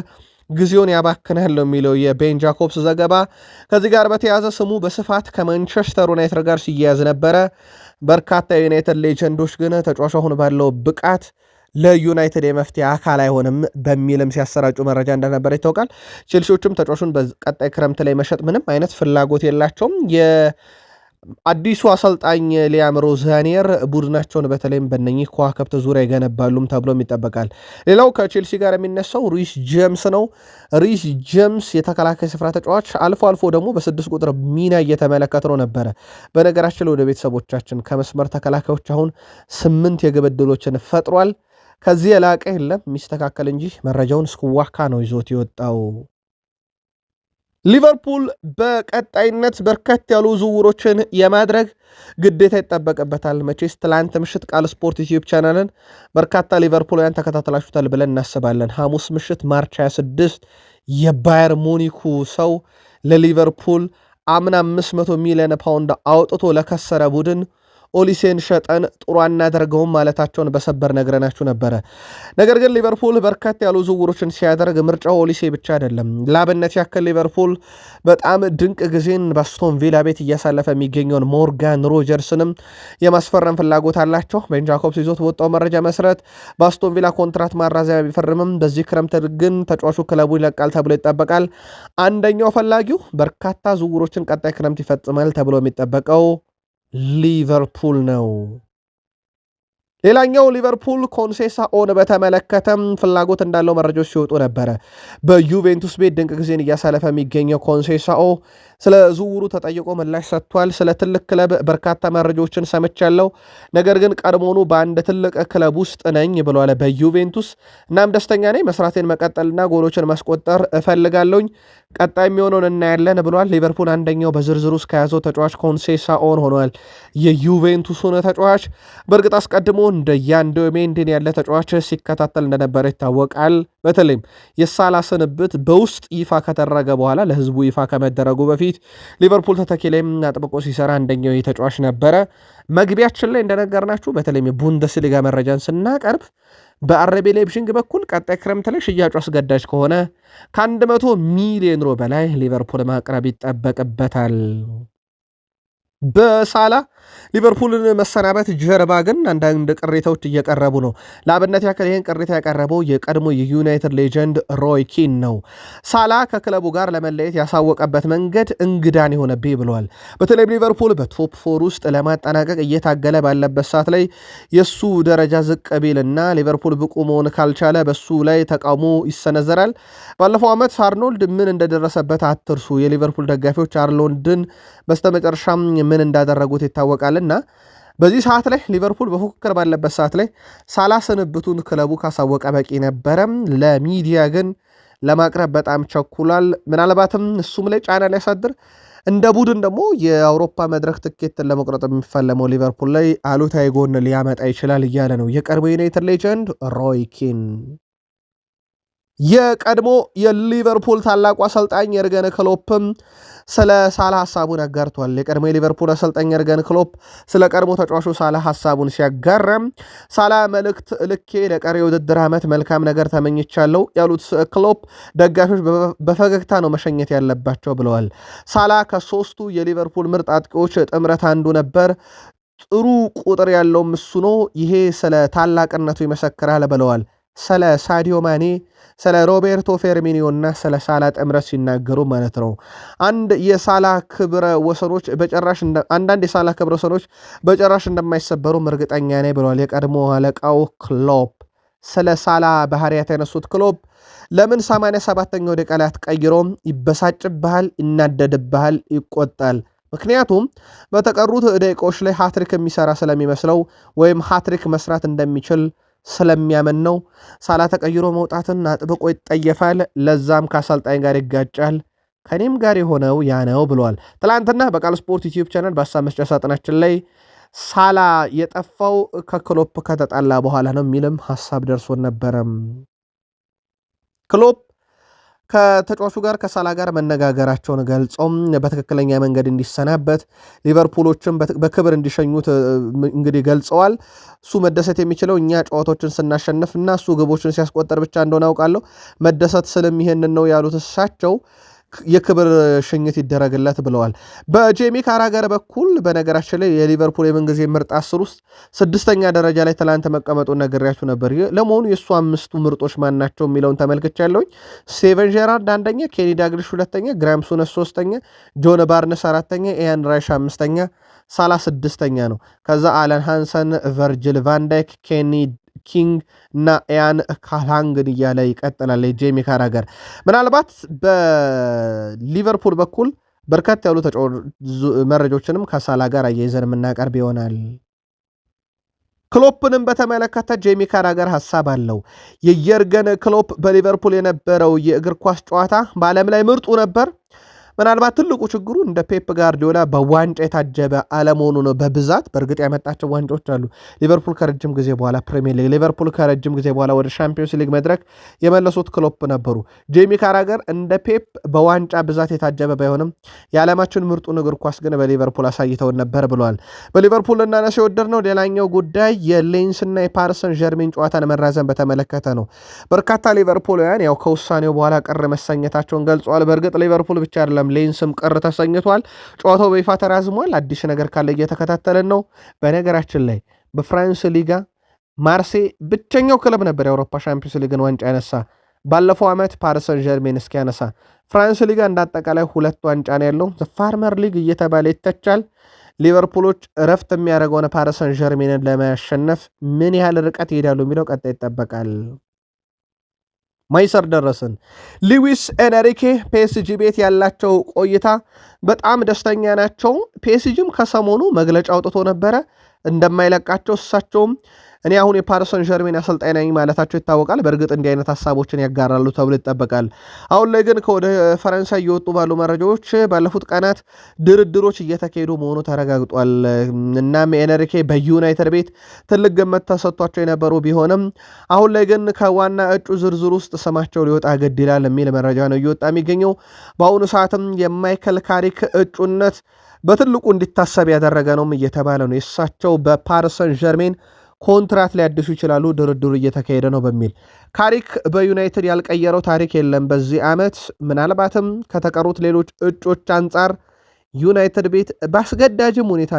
ጊዜውን ያባክናል ነው የሚለው የቤን ጃኮብስ ዘገባ። ከዚህ ጋር በተያያዘ ስሙ በስፋት ከማንቸስተር ዩናይትድ ጋር ሲያያዝ ነበረ። በርካታ የዩናይትድ ሌጀንዶች ግን ተጫዋቹ አሁን ባለው ብቃት ለዩናይትድ የመፍትሄ አካል አይሆንም በሚልም ሲያሰራጩ መረጃ እንደነበረ ይታወቃል። ቼልሲዎችም ተጫዋቹን በቀጣይ ክረምት ላይ መሸጥ ምንም አይነት ፍላጎት የላቸውም። የአዲሱ አሰልጣኝ ሊያም ሮዛኒየር ቡድናቸውን በተለይም በነኚህ ከዋክብት ዙሪያ ይገነባሉም ተብሎም ይጠበቃል። ሌላው ከቼልሲ ጋር የሚነሳው ሪስ ጄምስ ነው። ሪስ ጄምስ የተከላካይ ስፍራ ተጫዋች፣ አልፎ አልፎ ደግሞ በ6 ቁጥር ሚና እየተመለከት ነው ነበረ። በነገራችን ላይ ወደ ቤተሰቦቻችን ከመስመር ተከላካዮች አሁን 8 የግብ ዕድሎችን ፈጥሯል። ከዚህ የላቀ የለም የሚስተካከል እንጂ መረጃውን ስኩዋካ ነው ይዞት የወጣው። ሊቨርፑል በቀጣይነት በርከት ያሉ ዝውውሮችን የማድረግ ግዴታ ይጠበቅበታል። መቼስ ትላንት ምሽት ቃል ስፖርት ዩቲዩብ ቻናልን በርካታ ሊቨርፑልያን ተከታተላችሁታል ብለን እናስባለን። ሐሙስ ምሽት ማርች 26 የባየር ሙኒኩ ሰው ለሊቨርፑል አምና 500 ሚሊዮን ፓውንድ አውጥቶ ለከሰረ ቡድን ኦሊሴን ሸጠን ጥሩ አናደርገውም ማለታቸውን በሰበር ነግረናችሁ ነበረ። ነገር ግን ሊቨርፑል በርካታ ያሉ ዝውውሮችን ሲያደርግ ምርጫው ኦሊሴ ብቻ አይደለም። ላብነት ያክል ሊቨርፑል በጣም ድንቅ ጊዜን በአስቶን ቪላ ቤት እያሳለፈ የሚገኘውን ሞርጋን ሮጀርስንም የማስፈረም ፍላጎት አላቸው። ቤን ጃኮብስ ይዞት በወጣው መረጃ መሰረት በአስቶን ቪላ ኮንትራት ማራዘሚያ ቢፈርምም በዚህ ክረምት ግን ተጫዋቹ ክለቡ ይለቃል ተብሎ ይጠበቃል። አንደኛው ፈላጊው በርካታ ዝውውሮችን ቀጣይ ክረምት ይፈጽማል ተብሎ የሚጠበቀው ሊቨርፑል ነው። ሌላኛው ሊቨርፑል ኮንሴሳኦን በተመለከተም ፍላጎት እንዳለው መረጃዎች ሲወጡ ነበረ። በዩቬንቱስ ቤት ድንቅ ጊዜን እያሳለፈ የሚገኘው ኮንሴሳኦ ስለ ዝውውሩ ተጠይቆ ምላሽ ሰጥቷል። ስለ ትልቅ ክለብ በርካታ መረጃዎችን ሰምቻለሁ፣ ነገር ግን ቀድሞኑ በአንድ ትልቅ ክለብ ውስጥ ነኝ ብሏል በዩቬንቱስ። እናም ደስተኛ ነኝ፣ መስራቴን መቀጠልና ጎሎችን ማስቆጠር እፈልጋለሁኝ፣ ቀጣይ የሚሆነውን እናያለን ብሏል። ሊቨርፑል አንደኛው በዝርዝር ውስጥ ከያዘው ተጫዋች ኮንሴሳኦን ሆኗል። የዩቬንቱስን ተጫዋች በእርግጥ አስቀድሞ እንደ ያንዶ ሜንዲን ያለ ተጫዋች ሲከታተል እንደነበረ ይታወቃል። በተለይም የሳላ ስንብት በውስጥ ይፋ ከተደረገ በኋላ ለህዝቡ ይፋ ከመደረጉ በፊት ሊቨርፑል ተተኪ ላይም አጥብቆ ሲሰራ አንደኛው ተጫዋች ነበረ። መግቢያችን ላይ እንደነገርናችሁ በተለይም የቡንደስሊጋ መረጃን ስናቀርብ በአረቤ ላይፕዚግ በኩል ቀጣይ ክረምት ላይ ሽያጩ አስገዳጅ ከሆነ ከ100 ሚሊዮን ዩሮ በላይ ሊቨርፑል ማቅረብ ይጠበቅበታል። በሳላ ሊቨርፑልን መሰናበት ጀርባ ግን አንዳንድ ቅሬታዎች እየቀረቡ ነው። ለአብነት ያክል ይህን ቅሬታ ያቀረበው የቀድሞ የዩናይትድ ሌጀንድ ሮይ ኪን ነው። ሳላ ከክለቡ ጋር ለመለየት ያሳወቀበት መንገድ እንግዳን የሆነብኝ ብለዋል። በተለይም ሊቨርፑል በቶፕ ፎር ውስጥ ለማጠናቀቅ እየታገለ ባለበት ሰዓት ላይ የእሱ ደረጃ ዝቅ ቢልና ሊቨርፑል ብቁ መሆን ካልቻለ በሱ ላይ ተቃውሞ ይሰነዘራል። ባለፈው ዓመት አርኖልድ ምን እንደደረሰበት አትርሱ። የሊቨርፑል ደጋፊዎች አርኖልድን በስተመጨረሻም ምን እንዳደረጉት ይታወቃልና በዚህ ሰዓት ላይ ሊቨርፑል በፉክክር ባለበት ሰዓት ላይ ሳላ ስንብቱን ክለቡ ካሳወቀ በቂ ነበረም። ለሚዲያ ግን ለማቅረብ በጣም ቸኩሏል። ምናልባትም እሱም ላይ ጫና ሊያሳድር እንደ ቡድን ደግሞ የአውሮፓ መድረክ ትኬትን ለመቁረጥ የሚፈለመው ሊቨርፑል ላይ አሉታዊ ጎን ሊያመጣ ይችላል እያለ ነው የቀድሞ ዩናይትድ ሌጀንድ ሮይ ኪን። የቀድሞ የሊቨርፑል ታላቁ አሰልጣኝ የርገን ክሎፕም ስለ ሳላ ሐሳቡን አጋርቷል። የቀድሞ የሊቨርፑል አሰልጣኝ የርገን ክሎፕ ስለ ቀድሞ ተጫዋቹ ሳላ ሐሳቡን ሲያጋራም ሳላ መልእክት ልኬ ለቀሪ የውድድር ዓመት መልካም ነገር ተመኝቻለሁ ያሉት ክሎፕ ደጋፊዎች በፈገግታ ነው መሸኘት ያለባቸው ብለዋል። ሳላ ከሶስቱ የሊቨርፑል ምርጥ አጥቂዎች ጥምረት አንዱ ነበር። ጥሩ ቁጥር ያለውም እሱ ነው። ይሄ ስለ ታላቅነቱ ይመሰክራል ብለዋል። ስለ ሳዲዮ ማኔ፣ ስለ ሮቤርቶ ፌርሚኒዮ እና ስለ ሳላ ጥምረት ሲናገሩ ማለት ነው። አንዳንድ የሳላ ክብረ ወሰኖች በጭራሽ እንደማይሰበሩም እርግጠኛ ነኝ ብለዋል የቀድሞ አለቃው ክሎፕ። ስለ ሳላ ባህሪያት ያነሱት ክሎፕ ለምን 87ኛው ደቂቃ ላይ አትቀይሮም? ይበሳጭብሃል፣ ይናደድብሃል፣ ይቆጣል። ምክንያቱም በተቀሩት ደቂቃዎች ላይ ሃትሪክ የሚሰራ ስለሚመስለው ወይም ሃትሪክ መስራት እንደሚችል ስለሚያምን ነው። ሳላ ተቀይሮ መውጣትን አጥብቆ ይጠየፋል። ለዛም ከአሰልጣኝ ጋር ይጋጫል። ከኔም ጋር የሆነው ያ ነው ብለዋል። ትላንትና በቃል ስፖርት ዩቲዩብ ቻናል በሀሳብ መስጫ ሳጥናችን ላይ ሳላ የጠፋው ከክሎፕ ከተጣላ በኋላ ነው የሚልም ሀሳብ ደርሶን ነበረም። ክሎፕ ከተጫዋቹ ጋር ከሳላ ጋር መነጋገራቸውን ገልጾም በትክክለኛ መንገድ እንዲሰናበት ሊቨርፑሎችም በክብር እንዲሸኙት እንግዲህ ገልጸዋል። እሱ መደሰት የሚችለው እኛ ጨዋታዎችን ስናሸንፍ እና እሱ ግቦችን ሲያስቆጠር ብቻ እንደሆነ አውቃለሁ። መደሰት ስልም ይሄንን ነው ያሉት እሳቸው የክብር ሽኝት ይደረግለት ብለዋል። በጄሚ ካራገር በኩል በነገራችን ላይ የሊቨርፑል የምንጊዜ ምርጥ 10 ውስጥ 6ኛ ደረጃ ላይ ትላንት መቀመጡን ነግሬያችሁ ነበር። ለመሆኑ የእሱ 5ቱ ምርጦች ማናቸው የሚለውን ተመልክቻለሁኝ። ስቴቨን ጄራርድ አንደኛ፣ ኬኒ ዳግሊሽ 2ኛ፣ ግራም ሱነስ 3ኛ፣ ጆን ባርነስ 4ኛ፣ ኢያን ራይሽ 5ኛ፣ ሳላ 6ኛ ነው። ከዛ አለን ሃንሰን፣ ቨርጅል ቫንዳይክ፣ ኬኒ ኪንግ እና ያን ካላንግን እያለ ይቀጥላል። ጄሚ ካራገር ምናልባት በሊቨርፑል በኩል በርከት ያሉ መረጃዎችንም ከሳላ ጋር አያይዘን የምናቀርብ ይሆናል። ክሎፕንም በተመለከተ ጄሚ ካራገር ሐሳብ አለው። የየርገን ክሎፕ በሊቨርፑል የነበረው የእግር ኳስ ጨዋታ በዓለም ላይ ምርጡ ነበር። ምናልባት ትልቁ ችግሩ እንደ ፔፕ ጋርዲዮላ በዋንጫ የታጀበ አለመሆኑ ነው። በብዛት በእርግጥ ያመጣቸው ዋንጫዎች አሉ። ሊቨርፑል ከረጅም ጊዜ በኋላ ፕሪሚየር ሊግ፣ ሊቨርፑል ከረጅም ጊዜ በኋላ ወደ ሻምፒዮንስ ሊግ መድረክ የመለሱት ክሎፕ ነበሩ። ጄሚ ካራገር እንደ ፔፕ በዋንጫ ብዛት የታጀበ ባይሆንም የዓለማችን ምርጡን እግር ኳስ ግን በሊቨርፑል አሳይተውን ነበር ብለዋል። በሊቨርፑል ልናነሳ የወደድነው ሌላኛው ጉዳይ የሌንስና የፓሪሰን ጀርሜን ጨዋታን መራዘን በተመለከተ ነው። በርካታ ሊቨርፑላውያን ያው ከውሳኔው በኋላ ቅር መሰኘታቸውን ገልጸዋል። በእርግጥ ሊቨርፑል ብቻ አይደለም ሌንስም ቅር ተሰኝቷል። ጨዋታው በይፋ ተራዝሟል። አዲስ ነገር ካለ እየተከታተልን ነው። በነገራችን ላይ በፍራንስ ሊጋ ማርሴ ብቸኛው ክለብ ነበር የአውሮፓ ሻምፒዮንስ ሊግን ዋንጫ ያነሳ ባለፈው ዓመት ፓሪሰን ጀርሜን እስኪያነሳ። ፍራንስ ሊጋ እንዳጠቃላይ 2 ዋንጫ ነው ያለው። ፋርመር ሊግ እየተባለ ይተቻል። ሊቨርፑሎች እረፍት የሚያደርገውን ፓሪስ ሰን ዠርሜንን ለማሸነፍ ምን ያህል ርቀት ይሄዳሉ የሚለው ቀጣይ ይጠበቃል። ማይሰር ደረስን። ሉዊስ ኤንሪኬ ፒኤስጂ ቤት ያላቸው ቆይታ በጣም ደስተኛ ናቸው። ፒኤስጂም ከሰሞኑ መግለጫ አውጥቶ ነበረ እንደማይለቃቸው እሳቸውም እኔ አሁን የፓሪስ ሰን ዠርሜን አሰልጣኝ ነኝ ማለታቸው ይታወቃል። በእርግጥ እንዲህ አይነት ሀሳቦችን ያጋራሉ ተብሎ ይጠበቃል። አሁን ላይ ግን ከወደ ፈረንሳይ እየወጡ ባሉ መረጃዎች ባለፉት ቀናት ድርድሮች እየተካሄዱ መሆኑ ተረጋግጧል። እናም ኤንሪኬ በዩናይትድ ቤት ትልቅ ግምት ተሰጥቷቸው የነበሩ ቢሆንም አሁን ላይ ግን ከዋና እጩ ዝርዝር ውስጥ ስማቸው ሊወጣ ግድ ይላል የሚል መረጃ ነው እየወጣ የሚገኘው። በአሁኑ ሰዓትም የማይከል ካሪክ እጩነት በትልቁ እንዲታሰብ ያደረገ ነውም እየተባለ ነው። የእሳቸው በፓሪስ ሰን ዠርሜን ኮንትራት ሊያድሱ ይችላሉ፣ ድርድሩ እየተካሄደ ነው በሚል ካሪክ በዩናይትድ ያልቀየረው ታሪክ የለም በዚህ ዓመት። ምናልባትም ከተቀሩት ሌሎች እጮች አንጻር ዩናይትድ ቤት በአስገዳጅም ሁኔታ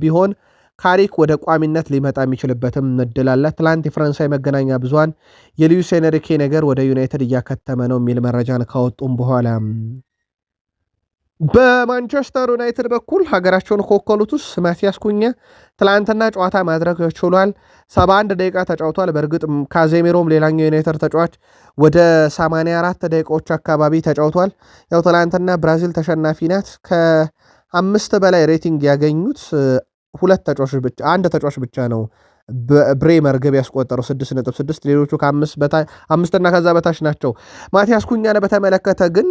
ቢሆን ካሪክ ወደ ቋሚነት ሊመጣ የሚችልበትም እድል አለ። ትላንት የፈረንሳይ መገናኛ ብዙሃን የሉዊስ ኤንሪኬ ነገር ወደ ዩናይትድ እያከተመ ነው የሚል መረጃን ካወጡም በኋላ በማንቸስተር ዩናይትድ በኩል ሀገራቸውን ከወከሉት ውስጥ ማቲያስ ኩኛ ትላንትና ጨዋታ ማድረግ ችሏል። 71 ደቂቃ ተጫውቷል። በእርግጥ ካዜሚሮም ሌላኛው ዩናይትድ ተጫዋች ወደ 84 ደቂቃዎች አካባቢ ተጫውቷል። ያው ትላንትና ብራዚል ተሸናፊ ናት። ከ5 በላይ ሬቲንግ ያገኙት አንድ ተጫዋች ብቻ ነው ብሬመር ግብ ያስቆጠረው 6.6፣ ሌሎቹ ከአምስትና ከዛ በታች ናቸው። ማቲያስ ኩኛን በተመለከተ ግን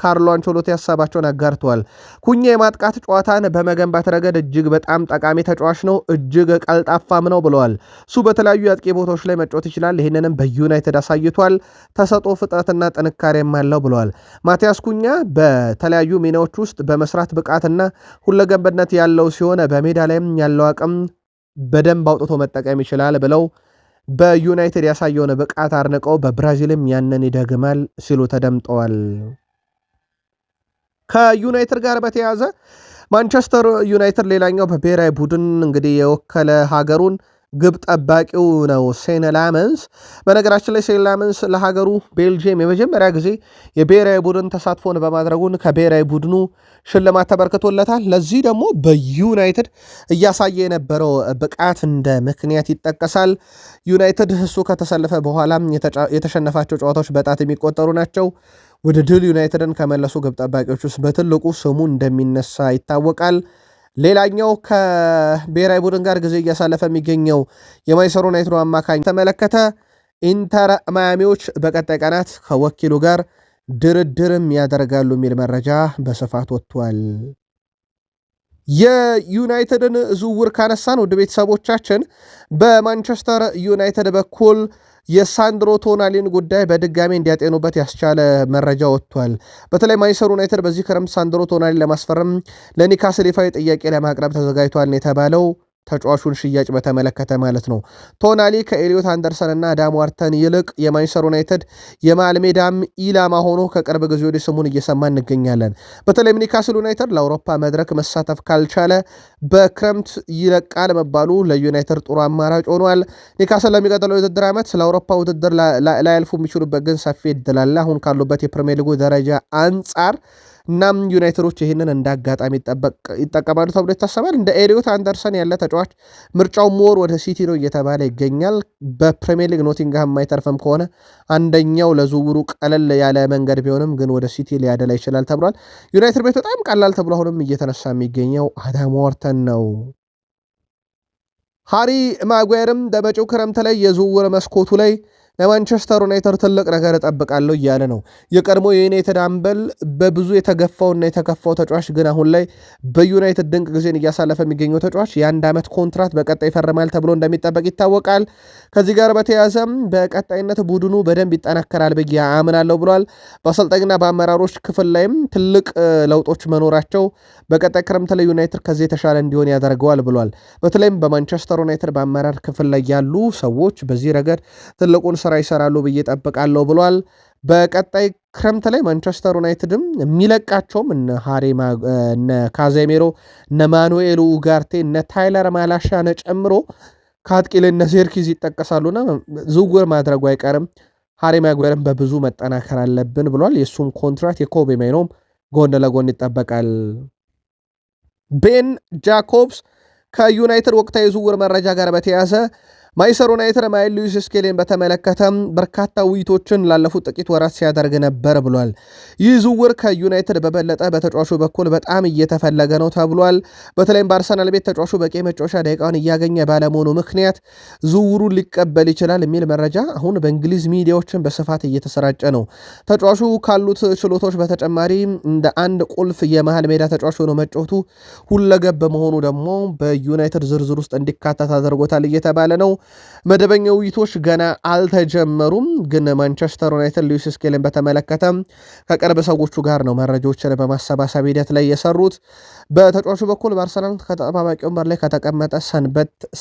ካርሎ አንቸሎቲ ሀሳባቸውን አጋርተዋል። ኩኛ የማጥቃት ጨዋታን በመገንባት ረገድ እጅግ በጣም ጠቃሚ ተጫዋች ነው፣ እጅግ ቀልጣፋም ነው ብለዋል። እሱ በተለያዩ የአጥቂ ቦታዎች ላይ መጫወት ይችላል፣ ይህንንም በዩናይትድ አሳይቷል። ተሰጥኦ ፍጥነትና ጥንካሬም አለው ብለዋል። ማቲያስ ኩኛ በተለያዩ ሚናዎች ውስጥ በመስራት ብቃትና ሁለገበነት ያለው ሲሆን በሜዳ ላይም ያለው አቅም በደንብ አውጥቶ መጠቀም ይችላል ብለው በዩናይትድ ያሳየውን ብቃት አድንቀው በብራዚልም ያንን ይደግማል ሲሉ ተደምጠዋል። ከዩናይትድ ጋር በተያያዘ ማንቸስተር ዩናይትድ ሌላኛው በብሔራዊ ቡድን እንግዲህ የወከለ ሀገሩን ግብ ጠባቂው ነው ሴን ላመንስ። በነገራችን ላይ ሴን ላመንስ ለሀገሩ ቤልጅየም የመጀመሪያ ጊዜ የብሔራዊ ቡድን ተሳትፎን በማድረጉን ከብሔራዊ ቡድኑ ሽልማት ተበርክቶለታል። ለዚህ ደግሞ በዩናይትድ እያሳየ የነበረው ብቃት እንደ ምክንያት ይጠቀሳል። ዩናይትድ እሱ ከተሰለፈ በኋላ የተሸነፋቸው ጨዋታዎች በጣት የሚቆጠሩ ናቸው። ወደ ድል ዩናይትድን ከመለሱ ግብ ጠባቂዎች ውስጥ በትልቁ ስሙ እንደሚነሳ ይታወቃል። ሌላኛው ከብሔራዊ ቡድን ጋር ጊዜ እያሳለፈ የሚገኘው የማንቸስተር ዩናይትድ አማካኝ ተመለከተ። ኢንተር ማያሚዎች በቀጣይ ቀናት ከወኪሉ ጋር ድርድርም ያደርጋሉ የሚል መረጃ በስፋት ወጥቷል። የዩናይትድን ዝውውር ካነሳን ውድ ቤተሰቦቻችን በማንቸስተር ዩናይትድ በኩል የሳንድሮ ቶናሊን ጉዳይ በድጋሚ እንዲያጤኑበት ያስቻለ መረጃ ወጥቷል። በተለይ ማንቸስተር ዩናይትድ በዚህ ክረምት ሳንድሮ ቶናሊን ለማስፈረም ለኒውካስል ይፋዊ ጥያቄ ለማቅረብ ተዘጋጅቷል የተባለው ተጫዋቹን ሽያጭ በተመለከተ ማለት ነው። ቶናሊ ከኤሊዮት አንደርሰን እና አዳም ዋርተን ይልቅ የማንቸስተር ዩናይትድ የመሃል ሜዳም ኢላማ ሆኖ ከቅርብ ጊዜ ወዲህ ስሙን እየሰማ እንገኛለን። በተለይም ኒውካስል ዩናይትድ ለአውሮፓ መድረክ መሳተፍ ካልቻለ በክረምት ይለቃል መባሉ ለዩናይትድ ጥሩ አማራጭ ሆኗል። ኒውካስል ለሚቀጥለው የውድድር ዓመት ለአውሮፓ ውድድር ላያልፉ የሚችሉበት ግን ሰፊ እድል አለ አሁን ካሉበት የፕሪሚየር ሊጉ ደረጃ አንጻር። እናም ዩናይትዶች ይህንን እንደ አጋጣሚ ይጠቀማሉ ተብሎ ይታሰባል። እንደ ኤሊዮት አንደርሰን ያለ ተጫዋች ምርጫው ሞር ወደ ሲቲ ነው እየተባለ ይገኛል። በፕሪሚየር ሊግ ኖቲንግሃም የማይተርፍም ከሆነ አንደኛው ለዝውውሩ ቀለል ያለ መንገድ ቢሆንም ግን ወደ ሲቲ ሊያደላ ይችላል ተብሏል። ዩናይትድ ቤት በጣም ቀላል ተብሎ አሁንም እየተነሳ የሚገኘው አዳም ዋርተን ነው። ሃሪ ማጓየርም በመጪው ክረምት ላይ የዝውውር መስኮቱ ላይ ለማንቸስተር ዩናይትድ ትልቅ ነገር እጠብቃለሁ እያለ ነው። የቀድሞ የዩናይትድ አምበል በብዙ የተገፋውና የተከፋው ተጫዋች ግን አሁን ላይ በዩናይትድ ድንቅ ጊዜን እያሳለፈ የሚገኘው ተጫዋች የ1 ዓመት ኮንትራት በቀጣይ ይፈርማል ተብሎ እንደሚጠበቅ ይታወቃል። ከዚህ ጋር በተያያዘም በቀጣይነት ቡድኑ በደንብ ይጠናከራል ብዬ አምናለሁ ብሏል። በአሰልጣኝና በአመራሮች ክፍል ላይም ትልቅ ለውጦች መኖራቸው በቀጣይ ክረምት ላይ ዩናይትድ ከዚህ የተሻለ እንዲሆን ያደርገዋል ብሏል። በተለይም በማንቸስተር ዩናይትድ በአመራር ክፍል ላይ ያሉ ሰዎች በዚህ ረገድ ትልቁን ስራ ይሰራሉ ብዬ ጠብቃለሁ ብሏል። በቀጣይ ክረምት ላይ ማንቸስተር ዩናይትድም የሚለቃቸውም እነ ካዜሜሮ፣ እነ ማኑኤል ኡጋርቴ፣ እነ ታይለር ማላሻነ ጨምሮ ከአጥቂ ላይ እነ ዜርኪዝ ይጠቀሳሉና ዝውውር ማድረጉ አይቀርም። ሃሪ ማጓየርም በብዙ መጠናከር አለብን ብሏል። የእሱም ኮንትራት የኮቤ ማይኖም ጎን ለጎን ይጠበቃል። ቤን ጃኮብስ ከዩናይትድ ወቅታዊ ዝውውር መረጃ ጋር በተያያዘ ማንቸስተር ዩናይትድ ማይል ሉዊስ ስኬሊን በተመለከተ በርካታ ውይይቶችን ላለፉት ጥቂት ወራት ሲያደርግ ነበር ብሏል። ይህ ዝውውር ከዩናይትድ በበለጠ በተጫዋቹ በኩል በጣም እየተፈለገ ነው ተብሏል። በተለይም በአርሰናል ቤት ተጫዋቹ በቂ መጫወቻ ደቂቃውን እያገኘ ባለመሆኑ ምክንያት ዝውውሩን ሊቀበል ይችላል የሚል መረጃ አሁን በእንግሊዝ ሚዲያዎችን በስፋት እየተሰራጨ ነው። ተጫዋቹ ካሉት ችሎቶች በተጨማሪ እንደ አንድ ቁልፍ የመሃል ሜዳ ተጫዋች ሆኖ መጫወቱ ሁለገብ መሆኑ ደግሞ በዩናይትድ ዝርዝር ውስጥ እንዲካተት አድርጎታል እየተባለ ነው። መደበኛ ውይይቶች ገና አልተጀመሩም። ግን ማንቸስተር ዩናይትድ ሉዊስ ስኬሊን በተመለከተ ከቅርብ ሰዎቹ ጋር ነው መረጃዎችን በማሰባሰብ ሂደት ላይ የሰሩት። በተጫዋቹ በኩል በአርሰናል ከተጠባባቂ ወንበር ላይ ከተቀመጠ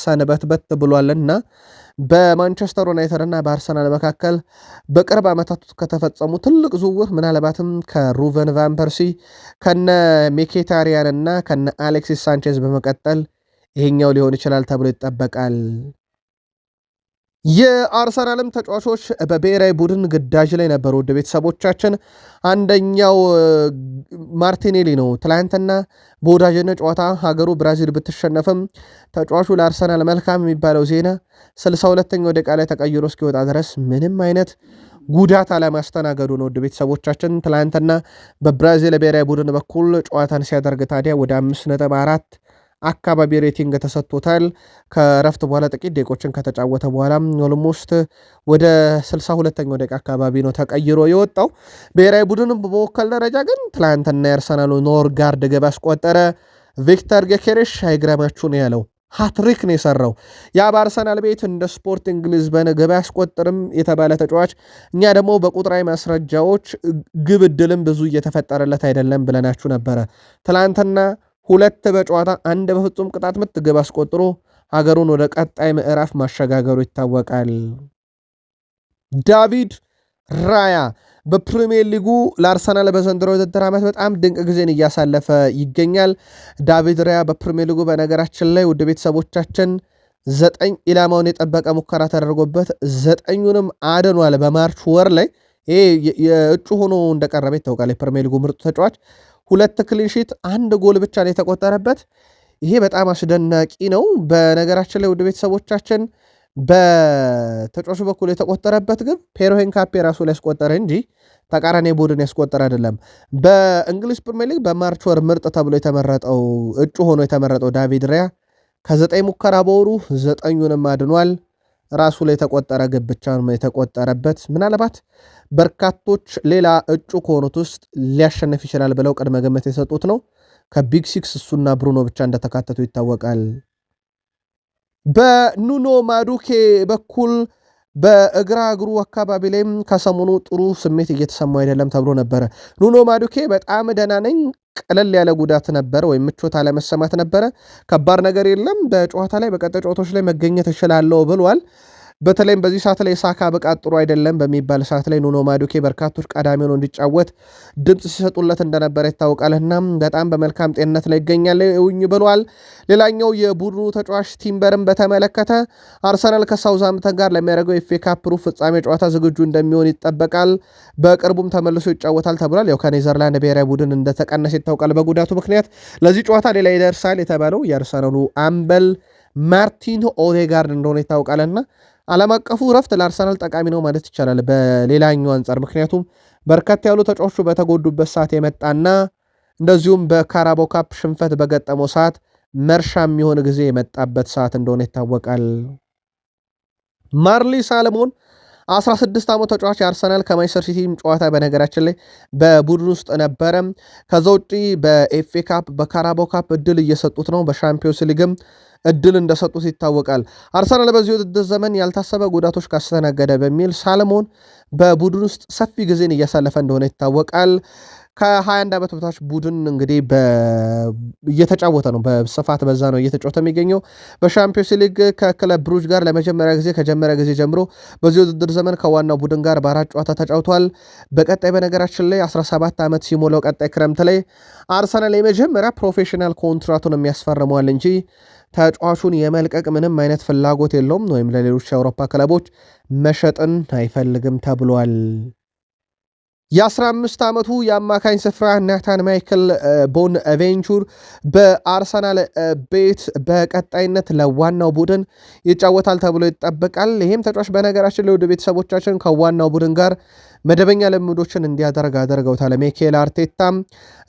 ሰንበት ብሏልና በማንቸስተር ዩናይትድ እና በአርሰናል መካከል በቅርብ ዓመታት ከተፈጸሙ ትልቅ ዝውውር ምናልባትም ከሩቨን ቫን ፐርሲ ከነ ሜኬታሪያን እና ከነ አሌክሲስ ሳንቼዝ በመቀጠል ይሄኛው ሊሆን ይችላል ተብሎ ይጠበቃል። የአርሰናልም ተጫዋቾች በብሔራዊ ቡድን ግዳጅ ላይ ነበሩ። ውድ ቤተሰቦቻችን አንደኛው ማርቲኔሊ ነው። ትላንትና በወዳጅነት ጨዋታ ሀገሩ ብራዚል ብትሸነፍም ተጫዋቹ ለአርሰናል መልካም የሚባለው ዜና 62ኛው ደቂቃ ላይ ተቀይሮ እስኪወጣ ድረስ ምንም አይነት ጉዳት አለማስተናገዱ ነው። ውድ ቤተሰቦቻችን ትላንትና በብራዚል ብሔራዊ ቡድን በኩል ጨዋታን ሲያደርግ ታዲያ ወደ 5.4 አካባቢ ሬቲንግ ተሰጥቶታል። ከረፍት በኋላ ጥቂት ደቂቆችን ከተጫወተ በኋላ ኦልሞስት ወደ 62ኛው ደቂቃ አካባቢ ነው ተቀይሮ የወጣው። ብሔራዊ ቡድን በመወከል ደረጃ ግን ትላንትና የአርሰናሉ ኖርጋርድ ግብ አስቆጠረ። ቪክተር ጌኬሬሽ አይግረማችሁ ነው ያለው። ሃትሪክ ነው የሰራው። ያ በአርሰናል ቤት እንደ ስፖርቲንግ ሊዝበን ግብ አያስቆጥርም የተባለ ተጫዋች፣ እኛ ደግሞ በቁጥራዊ ማስረጃዎች ግብ ዕድልም ብዙ እየተፈጠረለት አይደለም ብለናችሁ ነበረ። ትላንትና 2 በጨዋታ 1 በፍጹም ቅጣት ምት ግብ አስቆጥሮ ሀገሩን ወደ ቀጣይ ምዕራፍ ማሸጋገሩ ይታወቃል። ዳቪድ ራያ በፕሪሚየር ሊጉ ለአርሰናል በዘንድሮ ውድድር ዓመት በጣም ድንቅ ጊዜን እያሳለፈ ይገኛል። ዳቪድ ራያ በፕሪሚየር ሊጉ በነገራችን ላይ ውድ ቤተሰቦቻችን 9 ኢላማውን የጠበቀ ሙከራ ተደርጎበት 9ኙንም አድኗል። በማርች ወር ላይ ይሄ የእጩ ሆኖ እንደቀረበ ይታወቃል። የፕሪሚየር ሊጉ ምርጡ ተጫዋች 2 ክሊንሺት 1 ጎል ብቻ ነው የተቆጠረበት። ይሄ በጣም አስደናቂ ነው። በነገራችን ላይ ውድ ቤተሰቦቻችን በተጫዋቹ በኩል የተቆጠረበት ግብ ፔሮ ሄንካፔ ራሱ ሊያስቆጠረ እንጂ ተቃራኒ ቡድን ያስቆጠረ አይደለም። በእንግሊዝ ፕሪሚየር ሊግ በማርች ወር ምርጥ ተብሎ የተመረጠው እጩ ሆኖ የተመረጠው ዳቪድ ራያ ከ9 ሙከራ በወሩ 9ኙንም አድኗል። ራሱ ላይ የተቆጠረ ግብ ብቻ ነው የተቆጠረበት። ምናልባት በርካቶች ሌላ እጩ ከሆኑት ውስጥ ሊያሸንፍ ይችላል ብለው ቅድመ ግምት የሰጡት ነው። ከቢግ ሲክስ እሱና ብሩኖ ብቻ እንደተካተቱ ይታወቃል። በኑኖ ማዱኬ በኩል በእግራ እግሩ አካባቢ ላይም ከሰሞኑ ጥሩ ስሜት እየተሰማው አይደለም ተብሎ ነበረ። ኑኖ ማዱኬ በጣም ደህና ነኝ፣ ቀለል ያለ ጉዳት ነበረ ወይም ምቾት አለመሰማት ነበረ፣ ከባድ ነገር የለም፣ በጨዋታ ላይ በቀጣይ ጨዋታዎች ላይ መገኘት እችላለሁ ብሏል። በተለይም በዚህ ሰዓት ላይ ሳካ ብቃት ጥሩ አይደለም በሚባል ሰዓት ላይ ኑኖ ማዱኬ በርካቶች ቀዳሚ ሆኖ እንዲጫወት ድምፅ ሲሰጡለት እንደነበረ ይታወቃልና በጣም በመልካም ጤንነት ላይ ይገኛል ብሏል። ሌላኛው የቡድኑ ተጫዋች ቲምበርን በተመለከተ አርሰናል ከሳውዝሃምፕተን ጋር ለሚያደርገው የኤፍ ኤ ካፕ ሩብ ፍጻሜ ጨዋታ ዝግጁ እንደሚሆን ይጠበቃል። በቅርቡም ተመልሶ ይጫወታል ተብሏል። ያው ከኔዘርላንድ ብሔራዊ ቡድን እንደተቀነሰ ይታወቃል በጉዳቱ ምክንያት። ለዚህ ጨዋታ ሌላ ይደርሳል የተባለው የአርሰናሉ አምበል ማርቲን ኦዴጋርድ እንደሆነ ይታወቃልና ዓለም አቀፉ ረፍት ለአርሰናል ጠቃሚ ነው ማለት ይቻላል። በሌላኛው አንጻር ምክንያቱም በርከት ያሉ ተጫዋቾቹ በተጎዱበት ሰዓት የመጣና እንደዚሁም በካራባኦ ካፕ ሽንፈት በገጠመው ሰዓት መርሻ የሚሆን ጊዜ የመጣበት ሰዓት እንደሆነ ይታወቃል። ማርሊ ሳለሞን 16 ዓመት ተጫዋች የአርሰናል ከማንቸስተር ሲቲም ጨዋታ በነገራችን ላይ በቡድን ውስጥ ነበረ። ከዛ ውጪ በኤፍ ኤ ካፕ በካራባኦ ካፕ እድል እየሰጡት ነው። በሻምፒዮንስ ሊግም እድል እንደሰጡት ይታወቃል። አርሰናል በዚህ ውድድር ዘመን ያልታሰበ ጉዳቶች ካስተናገደ በሚል ሳለሞን በቡድን ውስጥ ሰፊ ጊዜን እያሳለፈ እንደሆነ ይታወቃል። ከ21 ዓመት በታች ቡድን እንግዲህ እየተጫወተ ነው። በስፋት በዛ ነው እየተጫወተ የሚገኘው። በሻምፒዮንስ ሊግ ከክለብ ብሩጅ ጋር ለመጀመሪያ ጊዜ ከጀመረ ጊዜ ጀምሮ በዚህ ውድድር ዘመን ከዋናው ቡድን ጋር በ4 ጨዋታ ተጫውቷል። በቀጣይ በነገራችን ላይ 17 ዓመት ሲሞላው ቀጣይ ክረምት ላይ አርሰናል የመጀመሪያ ፕሮፌሽናል ኮንትራቱን የሚያስፈርመዋል እንጂ ተጫዋቹን የመልቀቅ ምንም አይነት ፍላጎት የለውም ወይም ለሌሎች የአውሮፓ ክለቦች መሸጥን አይፈልግም ተብሏል። የ15 ዓመቱ የአማካኝ ስፍራ ናታን ማይክል ቦን ቬንቹር በአርሰናል ቤት በቀጣይነት ለዋናው ቡድን ይጫወታል ተብሎ ይጠበቃል። ይህም ተጫዋች በነገራችን ለውድ ቤተሰቦቻችን ከዋናው ቡድን ጋር መደበኛ ልምዶችን እንዲያደርግ አደርገውታል ሚኬል አርቴታም።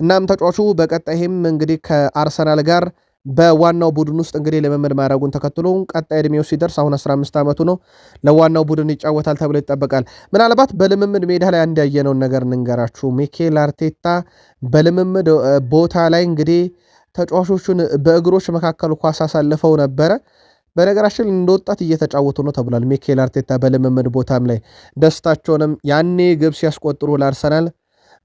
እናም ተጫዋቹ በቀጣይም እንግዲህ ከአርሰናል ጋር በዋናው ቡድን ውስጥ እንግዲህ ልምምድ ማድረጉን ተከትሎ ቀጣይ ዕድሜው ሲደርስ አሁን 15 ዓመቱ ነው ለዋናው ቡድን ይጫወታል ተብሎ ይጠበቃል። ምናልባት በልምምድ ሜዳ ላይ አንድ ያየነውን ነገር እንንገራችሁ። ሚኬል አርቴታ በልምምድ ቦታ ላይ እንግዲህ ተጫዋቾቹን በእግሮች መካከል ኳስ አሳልፈው ነበረ። በነገራችን እንደ ወጣት እየተጫወቱ ነው ተብሏል። ሚኬል አርቴታ በልምምድ ቦታም ላይ ደስታቸውንም ያኔ ግብ ሲያስቆጥሩ ለአርሰናል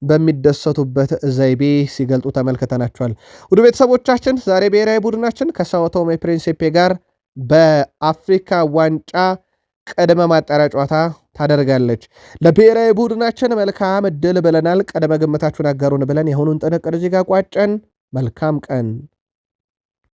በሚደሰቱበት ዘይቤ ሲገልጡ ተመልክተናቸዋል። ውድ ቤተሰቦቻችን ዛሬ ብሔራዊ ቡድናችን ከሳኦ ቶሜ ፕሪንሲፔ ጋር በአፍሪካ ዋንጫ ቅድመ ማጣሪያ ጨዋታ ታደርጋለች። ለብሔራዊ ቡድናችን መልካም እድል ብለናል። ቅድመ ግምታችሁን አጋሩን ብለን የሆኑን ጥንቅር እዚህ ጋር ቋጨን። መልካም ቀን